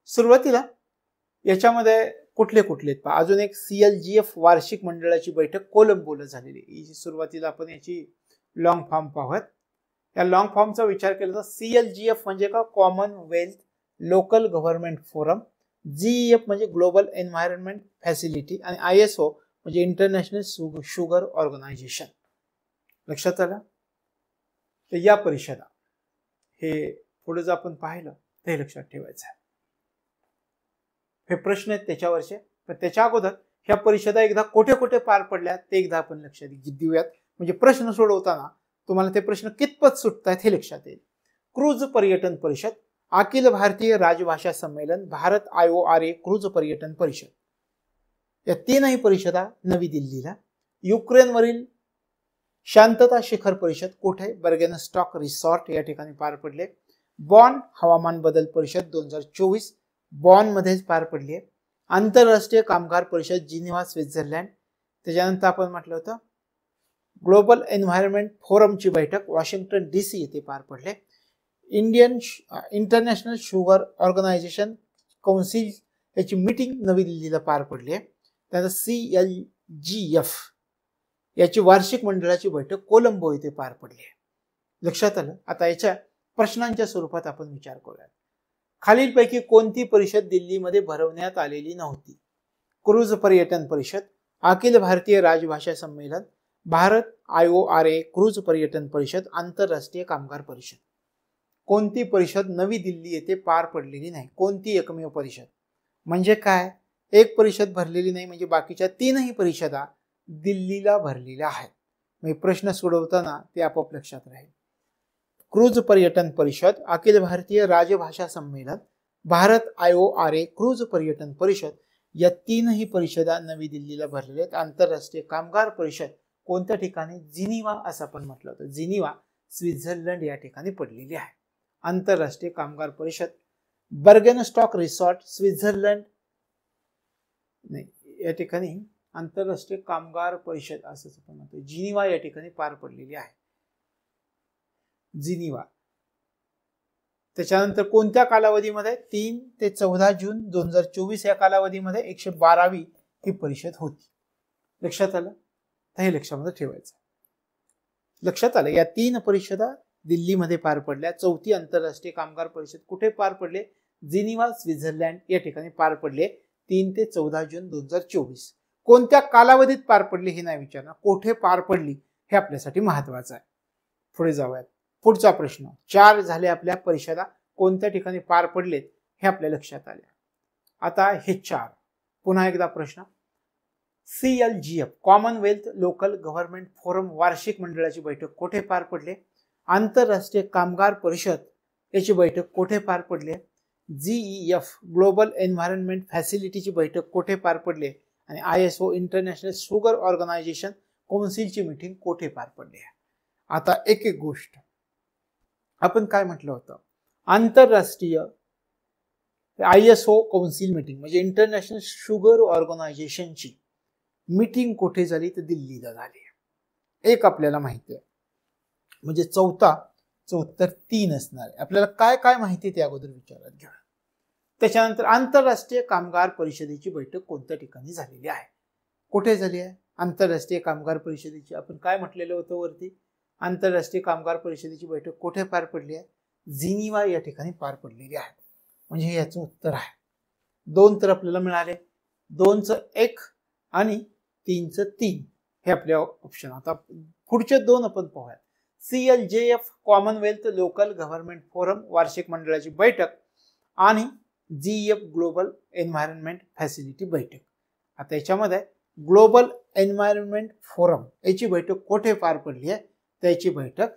सुरुवातीला याच्यामध्ये कुठले कुठले पहा. अजून एक CLGF वार्षिक मंडळाची बैठक कोलंबोला झालेली. ही सुरुवातीला आपण याची लॉंग फॉर्म पाहूयात. या लॉंग फॉर्मचा विचार केला तर CLGF म्हणजे का? Commonwealth local government forum. GEF म्हणजे ग्लोबल एन्व्हायरमेंट फॅसिलिटी आणि ISO म्हणजे इंटरनॅशनल शुगर ऑर्गनायझेशन. लक्षात आलं? तर या परिषदा हे पुढे जर आपण पाहिलं तर हे लक्षात ठेवायचं आहे. हे प्रश्न आहेत त्याच्यावरचे. पण त्याच्या अगोदर ह्या परिषदा एकदा कुठे कुठे पार पडल्या ते एकदा आपण लक्षात देऊयात. म्हणजे प्रश्न सोडवताना तुम्हाला ते प्रश्न कितपत सुटतायत हे लक्षात येईल. क्रूज पर्यटन परिषद, अखिल भारतीय राजभाषा संमेलन, भारत IORA क्रूज पर्यटन परिषद या 3ही परिषदा नवी दिल्लीला. युक्रेनवरील शांतता शिखर परिषद कुठे? बर्गेनस्टॉक रिसॉर्ट या ठिकाणी पार पडले. बॉन हवामान बदल परिषद 2024 बॉनमध्येच पार पडली आहे. आंतरराष्ट्रीय कामगार परिषद जिनिव्हा स्वित्झर्लंड. त्याच्यानंतर आपण म्हटलं होतं ग्लोबल एन्व्हायरमेंट फोरमची बैठक वॉशिंग्टन DC येथे पार पडले. इंटरनॅशनल शुगर ऑर्गनायझेशन कौन्सिल याची मीटिंग नवी दिल्लीला पार पडली आहे. त्यानंतर CLGF याची वार्षिक मंडळाची बैठक कोलंबो येथे पार पडली आहे. लक्षात आलं. आता याच्या प्रश्नांच्या स्वरूपात आपण विचार करूया. खालीलपैकी कोणती परिषद दिल्लीमध्ये भरवण्यात आलेली नव्हती? क्रूज पर्यटन परिषद, अखिल भारतीय राजभाषा संमेलन, भारत IORA क्रूज पर्यटन परिषद, आंतरराष्ट्रीय कामगार परिषद. कोणती परिषद नवी दिल्ली येथे पार पडलेली नाही? कोणती एकमेव परिषद? म्हणजे काय, एक परिषद भरलेली नाही म्हणजे बाकीच्या तीनही परिषदा दिल्लीला भरलेल्या आहेत. म्हणजे प्रश्न सोडवताना ते आपोआप लक्षात राहील. क्रूज पर्यटन परिषद, अखिल भारतीय राजभाषा संमेलन, भारत IORA क्रूज पर्यटन परिषद या तीनही परिषदा नवी दिल्लीला भरलेल्या आहेत. आंतरराष्ट्रीय कामगार परिषद कोणत्या ठिकाणी? जिनिव्हा असं आपण म्हटलं होतं. जिनिव्हा स्वित्झर्लंड या ठिकाणी पडलेली आहे. आंतरराष्ट्रीय कामगार परिषद बर्गेनस्टॉक रिसॉर्ट स्वित्झर्लंड नाही, या ठिकाणी आंतरराष्ट्रीय कामगार परिषद असंच आपण म्हणतो जिनिव्हा या ठिकाणी पार पडलेली आहे. जिनिव्हा. त्याच्यानंतर कोणत्या कालावधीमध्ये? 3 ते 14 जून 2024 या कालावधीमध्ये 112वी ही परिषद होती. लक्षात आलं. तर हे लक्षामध्ये ठेवायचं. लक्षात आलं. या 3 परिषदा दिल्लीमध्ये पार पडल्या. चौथी आंतरराष्ट्रीय कामगार परिषद कुठे पार पडले? जिनिव्हा स्वित्झर्लंड या ठिकाणी पार पडले 3 ते 14 जून 2024. कोणत्या कालावधीत पार पडली हे नाही विचारणार, कुठे पार पडली हे आपल्यासाठी महत्वाचं आहे. पुढे जाऊयात. पुढचा प्रश्न. 4 झाले आपल्या परिषदा कोणत्या ठिकाणी पार पडलेत हे आपल्या लक्षात आले. आता हे 4 पुन्हा एकदा प्रश्न. CLGF Commonwealth local government forum वार्षिक मंडळाची बैठक कुठे पार पडली? आंतरराष्ट्रीय कामगार परिषद याची बैठक कुठे पार पडली? GEF ग्लोबल एन्व्हायरमेंट फॅसिलिटीची बैठक कुठे पार पडली? आणि ISO इंटरनॅशनल शुगर ऑर्गनायझेशन कौन्सिलची मीटिंग कुठे पार पडली? आता एक एक गोष्ट आपण काय म्हटलं होतं, आंतरराष्ट्रीय ISO कौन्सिल मीटिंग म्हणजे इंटरनॅशनल शुगर ऑर्गनायझेशनची मीटिंग कुठे झाली? तर दिल्लीला झाली. एक आपल्याला माहिती आहे म्हणजे चौथं उत्तर 3 असणार आहे. आपल्याला काय काय माहिती ते अगोदर विचारात घ्या. त्याच्यानंतर आंतरराष्ट्रीय कामगार परिषदेची बैठक कोणत्या ठिकाणी झालेली आहे? कुठे झाली आहे आंतरराष्ट्रीय कामगार परिषदेची? आपण काय म्हटलेलं होतं वरती, आंतरराष्ट्रीय कामगार परिषदेची बैठक कुठे पार पडली आहे? जिनिव्हा या ठिकाणी पार पडलेली आहे. म्हणजे हे याचं उत्तर आहे. 2 तर आपल्याला मिळाले. 2चं 1 आणि 3चं 3 हे आपले ऑप्शन. आता पुढचे 2 आपण पाहूया. CLJF Commonwealth local government forum वार्षिक मंडळाची बैठक आणि GEF ग्लोबल एन्व्हायरमेंट फॅसिलिटी बैठक. आता याच्यामध्ये ग्लोबल एन्व्हायरमेंट फोरम याची बैठक कुठे पार पडली आहे? त्याची बैठक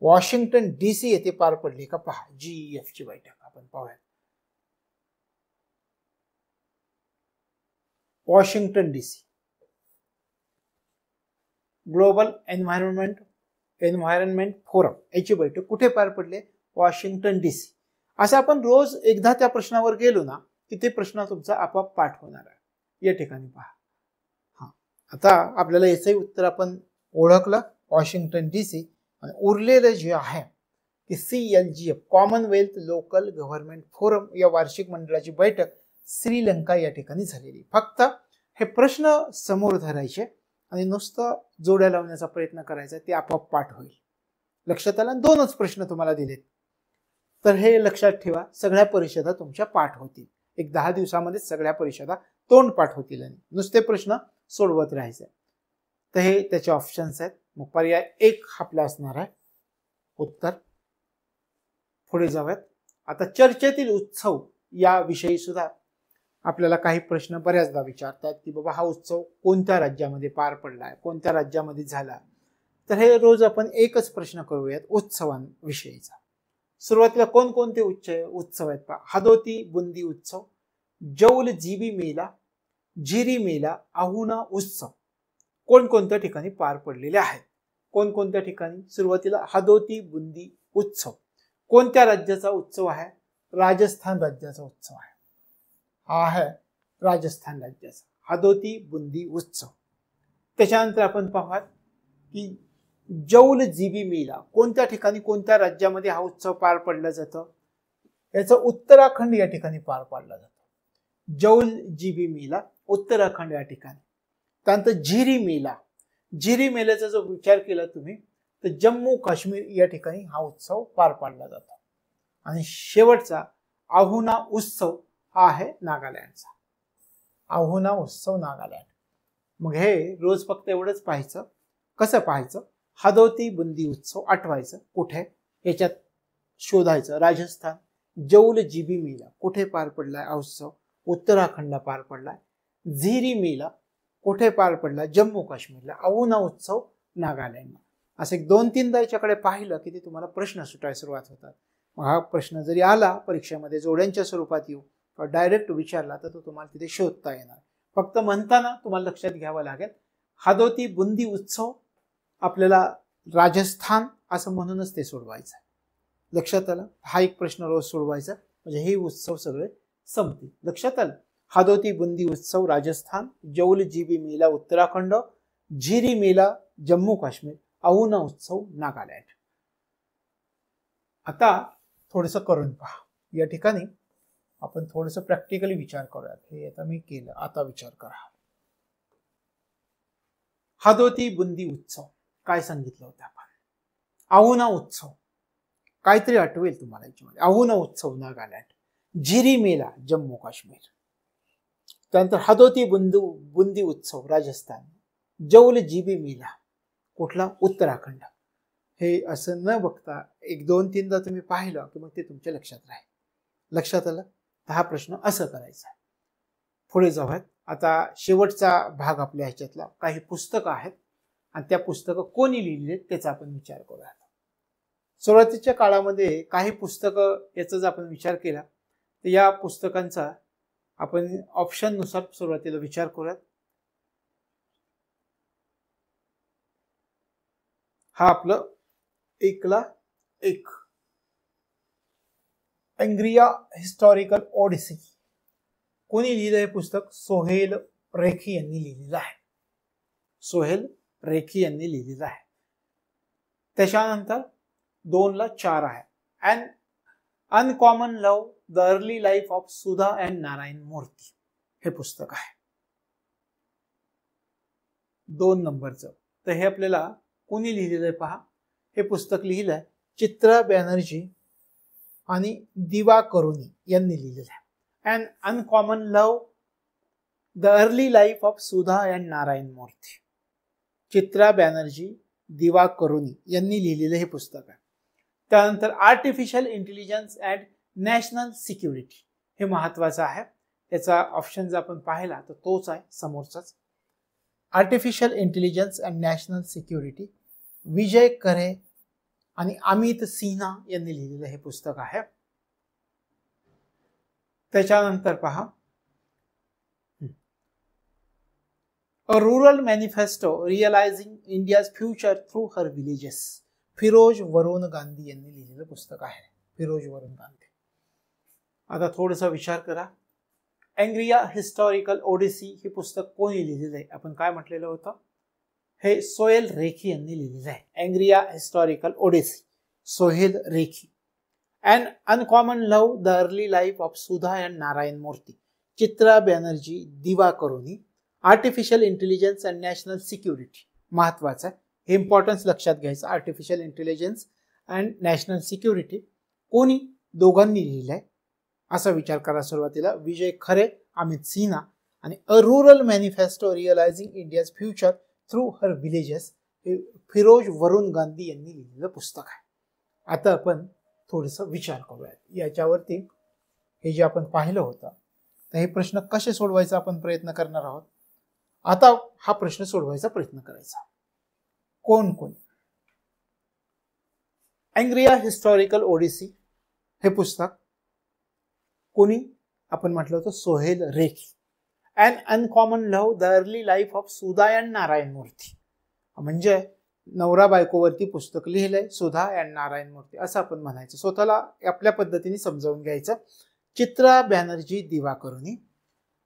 वॉशिंग्टन DC येथे पार पडली का पहा. GEF ची बैठक आपण पाहूया. Washington DC global environment forum याची बैठक कुठे पार पडली? Washington DC. असं आपण रोज एकदा त्या प्रश्नावर गेलो ना की ते प्रश्न तुमचा आपोआप पाठ होणार आहे. या ठिकाणी पहा. आता आपल्याला याचंही उत्तर आपण ओळखलं वॉशिंग्टन DC. आणि उरलेलं जे आहे की CLGF Commonwealth local government forum या वार्षिक मंडळाची बैठक श्रीलंका या ठिकाणी झालेली. फक्त हे प्रश्न समोर धरायचे आणि नुसतं जोड्या लावण्याचा प्रयत्न करायचा, ते आपोआप पाठ होईल. लक्षात आलं. 2च प्रश्न तुम्हाला दिलेत तर हे लक्षात ठेवा. सगळ्या परिषदा तुमच्या पाठ होतील. एक 10 दिवसामध्ये सगळ्या परिषदा तोंड पाठ होतील आणि नुसते प्रश्न सोडवत राहायचे. तर हे त्याचे ऑप्शन्स आहेत. मग पर्याय 1 आपला असणार आहे उत्तर. पुढे जाऊयात. आता चर्चेतील उत्सव या विषयी सुद्धा आपल्याला काही प्रश्न बऱ्याचदा विचारतात की बाबा हा उत्सव कोणत्या राज्यामध्ये पार पडलाय, कोणत्या राज्यामध्ये झाला. तर हे रोज आपण एकच प्रश्न करूयात उत्सवांविषयीचा. सुरुवातीला कोणकोणते उत्सव आहेत पहा. हदोती बुंदी उत्सव, जौल जीबी मेला, झिरी मेला, आहुना उत्सव कोणकोणत्या ठिकाणी पार पडलेले आहेत? कोणकोणत्या ठिकाणी? सुरुवातीला हदोती बुंदी उत्सव कोणत्या राज्याचा उत्सव आहे? राजस्थान राज्याचा उत्सव आहे. हा आहे राजस्थान राज्याचा हादोती बुंदी उत्सव. त्याच्यानंतर आपण पाहूयात की जौल जीबी मेला कोणत्या ठिकाणी कोणत्या राज्यामध्ये हा उत्सव पार पडला जातो? याचा उत्तराखंड या ठिकाणी पार पाडला जातो. जौल जीबी मेला उत्तराखंड या ठिकाणी. त्यानंतर झिरी मेला, झिरी मेल्याचा जो विचार केला तुम्ही तर जम्मू काश्मीर या ठिकाणी हा उत्सव पार पाडला जातो. आणि शेवटचा आहुना उत्सव हा आहे नागालँडचा. आहुना उत्सव नागालँड. मग हे रोज फक्त एवढंच पाहायचं. कसं पाहायचं? हादोती बुंदी उत्सव आठवायचं. कुठे? याच्यात शोधायचं. राजस्थान जौल जीबी मेला कुठे पार पडलाय हा उत्सव? उत्तराखंडला पार पडलाय. झिरी मेला कुठे पार पडला? जम्मू काश्मीरला. आहुना उत्सव नागालँडला. असं एक 2-3दा याच्याकडे पाहिलं की ते तुम्हाला प्रश्न सुटायला सुरुवात होतात. मग हा प्रश्न जरी आला परीक्षेमध्ये जोड्यांच्या स्वरूपात येऊ किंवा डायरेक्ट विचारला तर तो तुम्हाला तिथे शोधता येणार. फक्त म्हणताना तुम्हाला लक्षात घ्यावं लागेल हादोती बुंदी उत्सव आपल्याला राजस्थान असं म्हणूनच ते सोडवायचं आहे. लक्षात आलं? हा एक प्रश्न रोज सोडवायचा म्हणजे हे उत्सव सगळे संपतील. लक्षात आलं? हादोती बुंदी उत्सव राजस्थान, जौल जीबी मेला उत्तराखंड, झिरी मेला जम्मू काश्मीर, आहुना उत्सव नागालँड. आता थोडंसं करून पहा. या ठिकाणी आपण थोडंसं प्रॅक्टिकली विचार करूयात. हे आता मी केलं, आता विचार करा. हादोती बुंदी उत्सव काय सांगितलं होतं आपण? आहुना उत्सव काहीतरी आठवेल तुम्हाला याच्यामध्ये. आहुना उत्सव नागालँड, झिरी मेला जम्मू काश्मीर, त्यानंतर हादोती बुंदी उत्सव राजस्थान, जौल जीबी मेला कुठला? उत्तराखंड. हे असं न बघता 1-2-3दा तुम्ही पाहिलं की मग ते तुमच्या लक्षात राहील. लक्षात आलं? तर हा प्रश्न असं करायचा. पुढे जाऊयात. आता शेवटचा भाग आपल्या ह्याच्यातला काही पुस्तकं आहेत आणि त्या पुस्तकं कोणी लिहिली त्याचा आपण विचार करूयात. सुरुवातीच्या काळामध्ये काही पुस्तकं याचा जर आपण विचार केला तर या पुस्तकांचा आपण ऑप्शननुसार सुरुवातीला विचार करूयात. हा आपलं 1ला 1 एंग्रिया हिस्टॉरिकल ओडिसी. कोणी लिहिलं हे पुस्तक? सोहेल रेखी यांनी लिहिलेलं आहे. सोहेल रेखी यांनी लिहिलेलं आहे. त्याच्यानंतर 2ला 4 आहे an uncommon love the early life of Sudha and Narayana Murty. हे पुस्तक आहे 2 नंबरचं. तर हे आपल्याला कोणी लिहिलेलं आहे पहा. हे पुस्तक लिहिलंय चित्रा बॅनर्जी आणि दिवा करुणी यांनी लिहिलेलं आहे. And uncommon love the early life of Sudha and Narayana Murty. Chitra Banerjee, दिवा करुणी यांनी लिहिलेलं हे पुस्तक आहे. त्यानंतर artificial intelligence and national security हे महत्वाचं आहे. याचा ऑप्शन जर आपण पाहिला तर तोच आहे समोरचाच. Artificial intelligence and national security Vijay Khare आणि अमित सिन्हा यांनी लिहिलेलं हे पुस्तक आहे. त्याच्यानंतर पहा a rural manifesto realising India's future through her villages. Feroze Varun Gandhi यांनी लिहिलेलं पुस्तक आहे. फिरोज वरुण गांधी. आता थोडासा विचार करा. एंग्रिया हिस्टॉरिकल ओडिसी हे पुस्तक कोणी लिहिलेलं आहे? आपण काय म्हटलेलं होतं? हे सोहेल रेखी यांनी लिहिलेलं आहे. Angria historical odyssey, Sohail Rekhi. And uncommon love the early life of Sudha and Narayana Murty, Chitra Banerjee, Divakaruni. Artificial intelligence and national security महत्वाचं आहे. हे इम्पॉर्टन्स लक्षात घ्यायचं. Artificial intelligence and national security कोणी? दोघांनी लिहिलंय असा विचार करा सुरुवातीला. विजय खरे, अमित सिन्हा. आणि a rural manifesto realising India's future through her villages हे फिरोज वरुण गांधी यांनी लिहिलेलं पुस्तक आहे. आता आपण थोडंसं विचार करूयात याच्यावरती. हे जे आपण पाहिलं होतं तर हे प्रश्न कसे सोडवायचा आपण प्रयत्न करणार आहोत. आता हा प्रश्न सोडवायचा प्रयत्न करायचा. कोण कोण? एंग्रिया हिस्टॉरिकल ओडिसी हे पुस्तक कोणी? आपण म्हटलं होतं Sohail Rekhi. And uncommon love the early life of Sudha and Narayana मूर्ती म्हणजे नवरा बायकोवरती पुस्तक लिहिलंय सुधा अँड नारायण मूर्ती असं आपण म्हणायचं, स्वतःला आपल्या पद्धतीने समजावून घ्यायचं. Chitra Banerjee Divakaruni.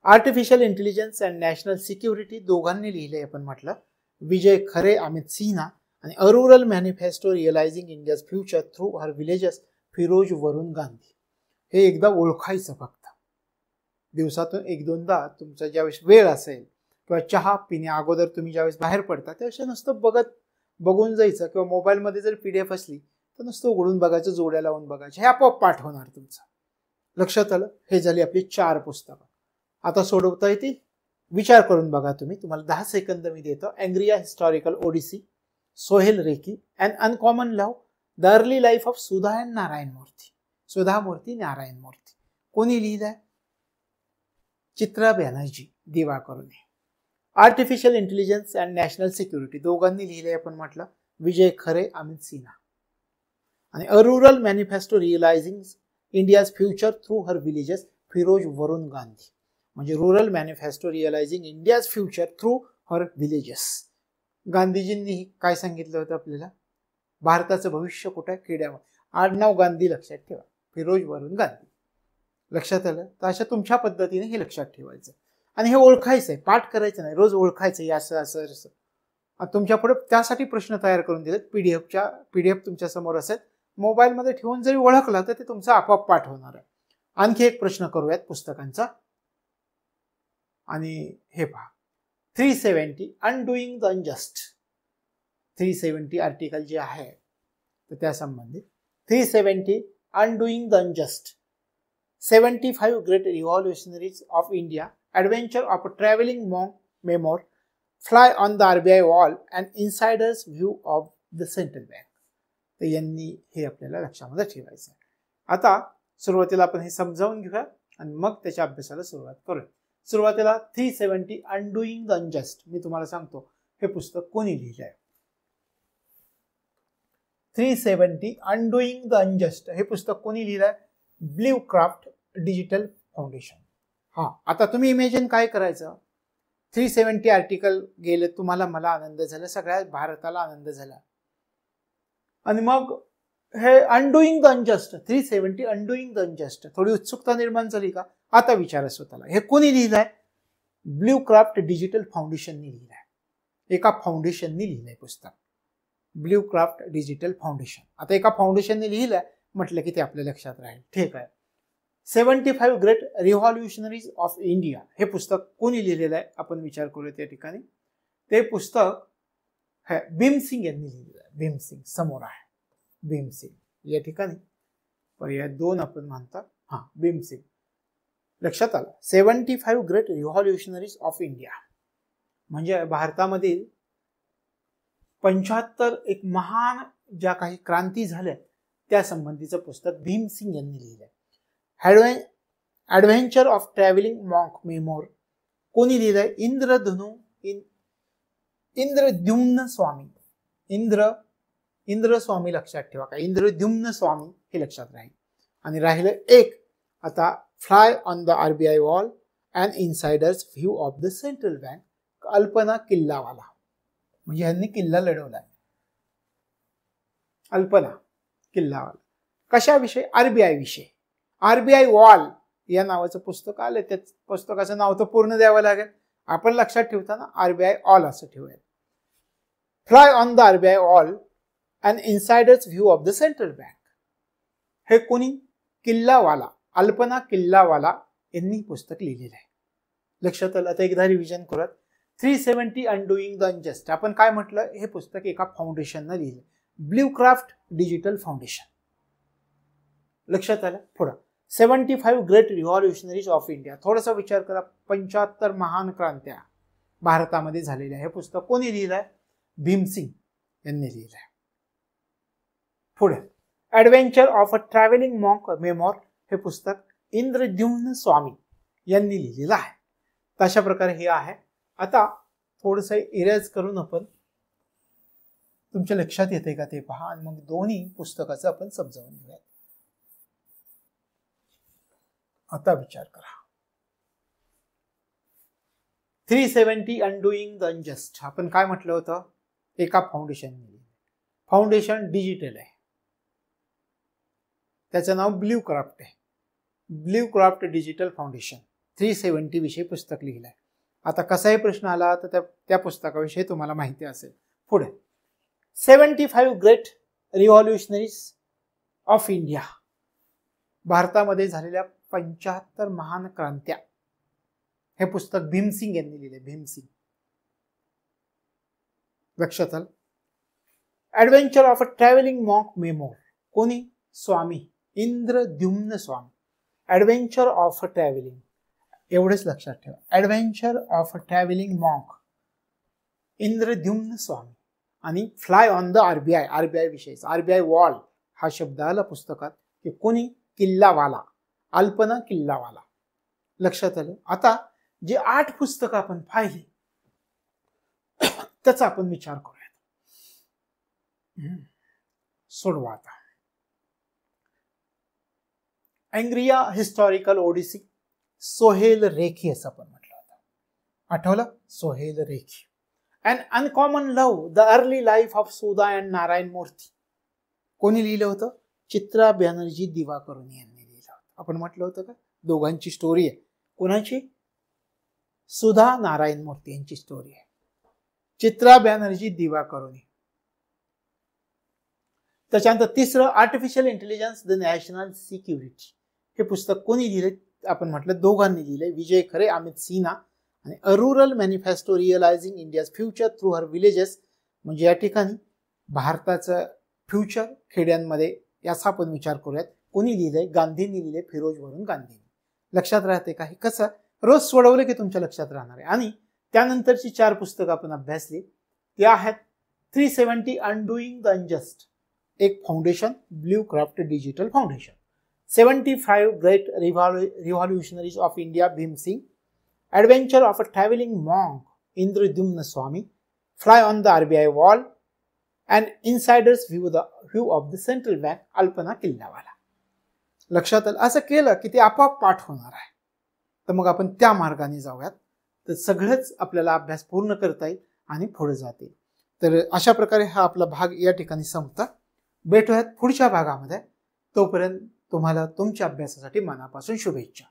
Artificial intelligence and national security दोघांनी लिहिलंय आपण म्हटलं विजय खरे अमित सिन्हा. आणि a rural manifesto realising India's future through her villages Feroze Varun Gandhi. हे एकदा ओळखायचं फक्त. दिवसातून एक दोनदा तुमचा ज्यावेळेस वेळ असेल किंवा चहा पिण्या अगोदर तुम्ही ज्यावेळेस बाहेर पडता त्यावेळेस नुसतं बघून जायचं, किंवा मोबाईलमध्ये जर PDF असली तर नुसतं उघडून बघायचं, जोड्या लावून बघायचं, हे आपोआप पाठ होणार तुमचं. लक्षात आलं? हे झाली आपली 4 पुस्तकं. आता सोडवता येतील? विचार करून बघा तुम्ही. तुम्हाला 10 सेकंद मी देतो. Angria historical odyssey, Sohail Rekhi, and uncommon love, the early life of Sudha and Narayana Murty. Sudha Murty, Narayana Murty. कोणी लिहिलंय? Chitra Banerjee Divakaruni. Artificial intelligence and national security दोघांनी लिहिलंय आपण म्हटलं विजय खरे अमित सिन्हा. आणि a rural manifesto realising India's future through her villages Feroze Varun Gandhi. म्हणजे rural manifesto realising India's future through her villages. गांधीजींनी काय सांगितलं होतं आपल्याला? भारताचं भविष्य कुठे? खेड्यामध्ये. आडनाव गांधी लक्षात ठेवा, फिरोज वरुण गांधी. लक्षात आलं? तर अशा तुमच्या पद्धतीने हे लक्षात ठेवायचं आणि हे ओळखायचंय, पाठ करायचं नाही, रोज ओळखायचं. असं असं असं तुमच्या पुढे त्यासाठी प्रश्न तयार करून दिलेत. PDF तुमच्या समोर असेल, मोबाईलमध्ये ठेवून जरी ओळखला तर ते तुमचा आपोआप पाठ होणार आहे. आणखी एक प्रश्न करूयात पुस्तकांचा. आणि हे पहा, 370 अनडुईंग द अनजस्ट. 370 आर्टिकल जे आहे तर त्या संबंधित 370 undoing the unjust, 75 great revolutionaries of India, adventure of a traveling monk memoir, fly on the RBI wall, and insider's view of the central bank. तर यांनी हे आपल्याला लक्षामध्ये ठेवायचं. आता सुरुवातीला आपण हे समजावून घेऊया आणि मग त्याच्या अभ्यासाला सुरुवात करूया. सुरुवातीला 370 अनडुईंग द अनजस्ट. मी तुम्हाला सांगतो हे पुस्तक कोणी लिहिलं आहे. 370 अनडुईंग द अनजस्ट हे पुस्तक कोणी लिहिलं आहे? Blue craft digital foundation. आता तुम्ही इमेजिन काय करायचं, 370 आर्टिकल गेले, तुम्हाला, मला आनंद झाला, सगळ्या भारताला आनंद झाला. आणि मग हे अनडुईंग the unjust, 370 undoing the unjust, थोडी उत्सुकता निर्माण झाली का? आता विचारा स्वतःला, हे कोणी लिहिलंय? ब्ल्यू क्राफ्ट डिजिटल फाउंडेशननी लिहिलंय. एका फाउंडेशननी लिहिलंय पुस्तक, ब्ल्यू क्राफ्ट डिजिटल फाउंडेशन. आता एका फाउंडेशनने लिहिलंय म्हटलं की ते आपल्या लक्षात राहील. ठीक आहे. 75 ग्रेट रिव्हॉल्युशनरीज ऑफ इंडिया हे पुस्तक कोणी लिहिलेलं आहे? आपण विचार करूया त्या ठिकाणी. ते पुस्तक भीमसिंग यांनी लिहिलेलं आहे. भीमसिंग समोर आहे, भीमसिंग या ठिकाणी पर्याय 2 आपण म्हणतात. भीमसिंग. लक्षात आलं? 75 ग्रेट रिव्हॉल्युशनरीज ऑफ इंडिया म्हणजे भारतामधील 75 एक महान ज्या काही क्रांती झाल्या त्या संबंधीचं पुस्तक भीमसिंग यांनी लिहिलं आहे. Adventure of travelling monk memoir कोणी लिहिलंय? इंद्रद्युम्न स्वामी. इंद्र स्वामी लक्षात ठेवा का? इंद्रद्युम्न स्वामी हे लक्षात राहील. आणि राहिलं एक आता, fly on the RBI wall and insider's view of the central bank, Alpana Killawala. म्हणजे ह्यांनी किल्ला लढवलाय. अल्पना किल्लावाला कशाविषयी? RBI विषयी. RBI वॉल या नावाचं पुस्तक आलं. त्या पुस्तकाचं नाव तर पूर्ण द्यावं लागेल. आपण लक्षात ठेवताना RBI ऑल असं ठेवूया. Fly on the RBI wall and insider's view of the central bank. हे कोणी? किल्लावाला, अल्पना किल्लावाला यांनी पुस्तक लिहिलेलं आहे. लक्षात आलं? आता एकदा रिव्हिजन करूयात. 370 अनडुईंग द अनजस्ट आपण काय म्हटलं? हे पुस्तक एका फाउंडेशननं लिहिलं, ब्ल्यू क्राफ्ट डिजिटल फाउंडेशन. लक्षात आलं? पुढं 75 ग्रेट रिव्हॉल्युशनरीज ऑफ इंडिया. थोडासा विचार करा, 75 महान क्रांत्या भारतामध्ये झालेल्या. हे पुस्तक कोणी लिहिलंय? भीमसिंग यांनी लिहिलंय. पुढे adventure of a travelling monk memoir हे पुस्तक इंद्रद्युम्न स्वामी यांनी लिहिलेलं आहे. तशा प्रकारे हे आहे. आता थोडंसं इरेज करून आपण तुमच्या लक्षात येते का ते पहा आणि मग दोन्ही पुस्तकाचं आपण समजावून घेऊया. आता विचार करा. 370 अनडुईंग द अनजस्ट आपण काय म्हटलं होतं? एका फाउंडेशनने लिहिलं. फाउंडेशन डिजिटल आहे, त्याचं नाव ब्ल्यू क्राफ्ट आहे. ब्ल्यू क्राफ्ट डिजिटल फाउंडेशन 370 विषयी पुस्तक लिहिलं आहे. आता कसाही प्रश्न आला तर त्या पुस्तकाविषयी तुम्हाला माहिती असेल. पुढे 75 ग्रेट रिव्हॉल्युशनरीज ऑफ इंडिया, भारतामध्ये झालेल्या 75 महान क्रांत्या, हे पुस्तक भीमसिंग यांनी लिहिले. भीमसिंग. लक्षात आलं. Adventure of a travelling monk memoir, कोणी? Swami Indradyumna Swami. Adventure of a travelling, एवढेच लक्षात ठेवा. Adventure of a travelling monk, Indradyumna Swami. आणि fly on the RBI, RBI विषयीचा, आरबीआय वॉल हा शब्द आला पुस्तकात, की कोणी? किल्लावाला, अल्पना किल्लावाला. लक्षात आलं. आता जे 8 पुस्तकं आपण पाहिली त्याचा आपण विचार करूया. सोडवा आता. अँग्रिया हिस्टॉरिकल ओडिसी, सोहेल रेखी असं आपण म्हटलं होतं. आठवलं? Sohail Rekhi. An uncommon love, the early life of Sudha and Narayana Murty, कोणी लिहिलं होतं? चित्रा बॅनर्जी दिवाकरुणी यांनी लिहिलं होतं. आपण म्हटलं होतं का दोघांची स्टोरी आहे. कोणाची? सुधा नारायण मूर्ती यांची स्टोरी आहे. चित्रा बॅनर्जी दिवाकरुणी. त्याच्यानंतर तिसरं artificial intelligence the national security, हे पुस्तक कोणी लिहिले? आपण म्हटलं दोघांनी लिहिले, विजय खरे, अमित सिन्हा. आणि a rural manifesto realising India's future through her villages, म्हणजे या ठिकाणी भारताचं फ्युचर खेड्यांमध्ये, याचा आपण विचार करूयात. कोणी लिहिलंय? गांधींनी लिहिले, फिरोज वरून गांधींनी. लक्षात राहते का? हे कसं रोज सोडवलं की तुमच्या लक्षात राहणार आहे. आणि त्यानंतरची 4 पुस्तकं आपण अभ्यासली, ते आहेत 370 अनडुईंग द अनजस्ट, एक foundation, Bluekraft digital foundation. 75 great revolutionaries of India, Bhim Singh. Adventure of a travelling monk, Indradyumna Swami. Fly on the RBI wall and insider's view of the central bank, Alpana Killawala. लक्षात आलं. असं केलं की ते आपोआप पाठ होणार आहे. तर मग आपण त्या मार्गाने जाऊयात, तर सगळंच आपल्याला अभ्यास पूर्ण करता येईल आणि पुढे जातील. तर अशा प्रकारे हा आपला भाग या ठिकाणी संपता. भेटूयात पुढच्या भागामध्ये. तोपर्यंत तुम्हाला तुमच्या अभ्यासासाठी मनापासून शुभेच्छा.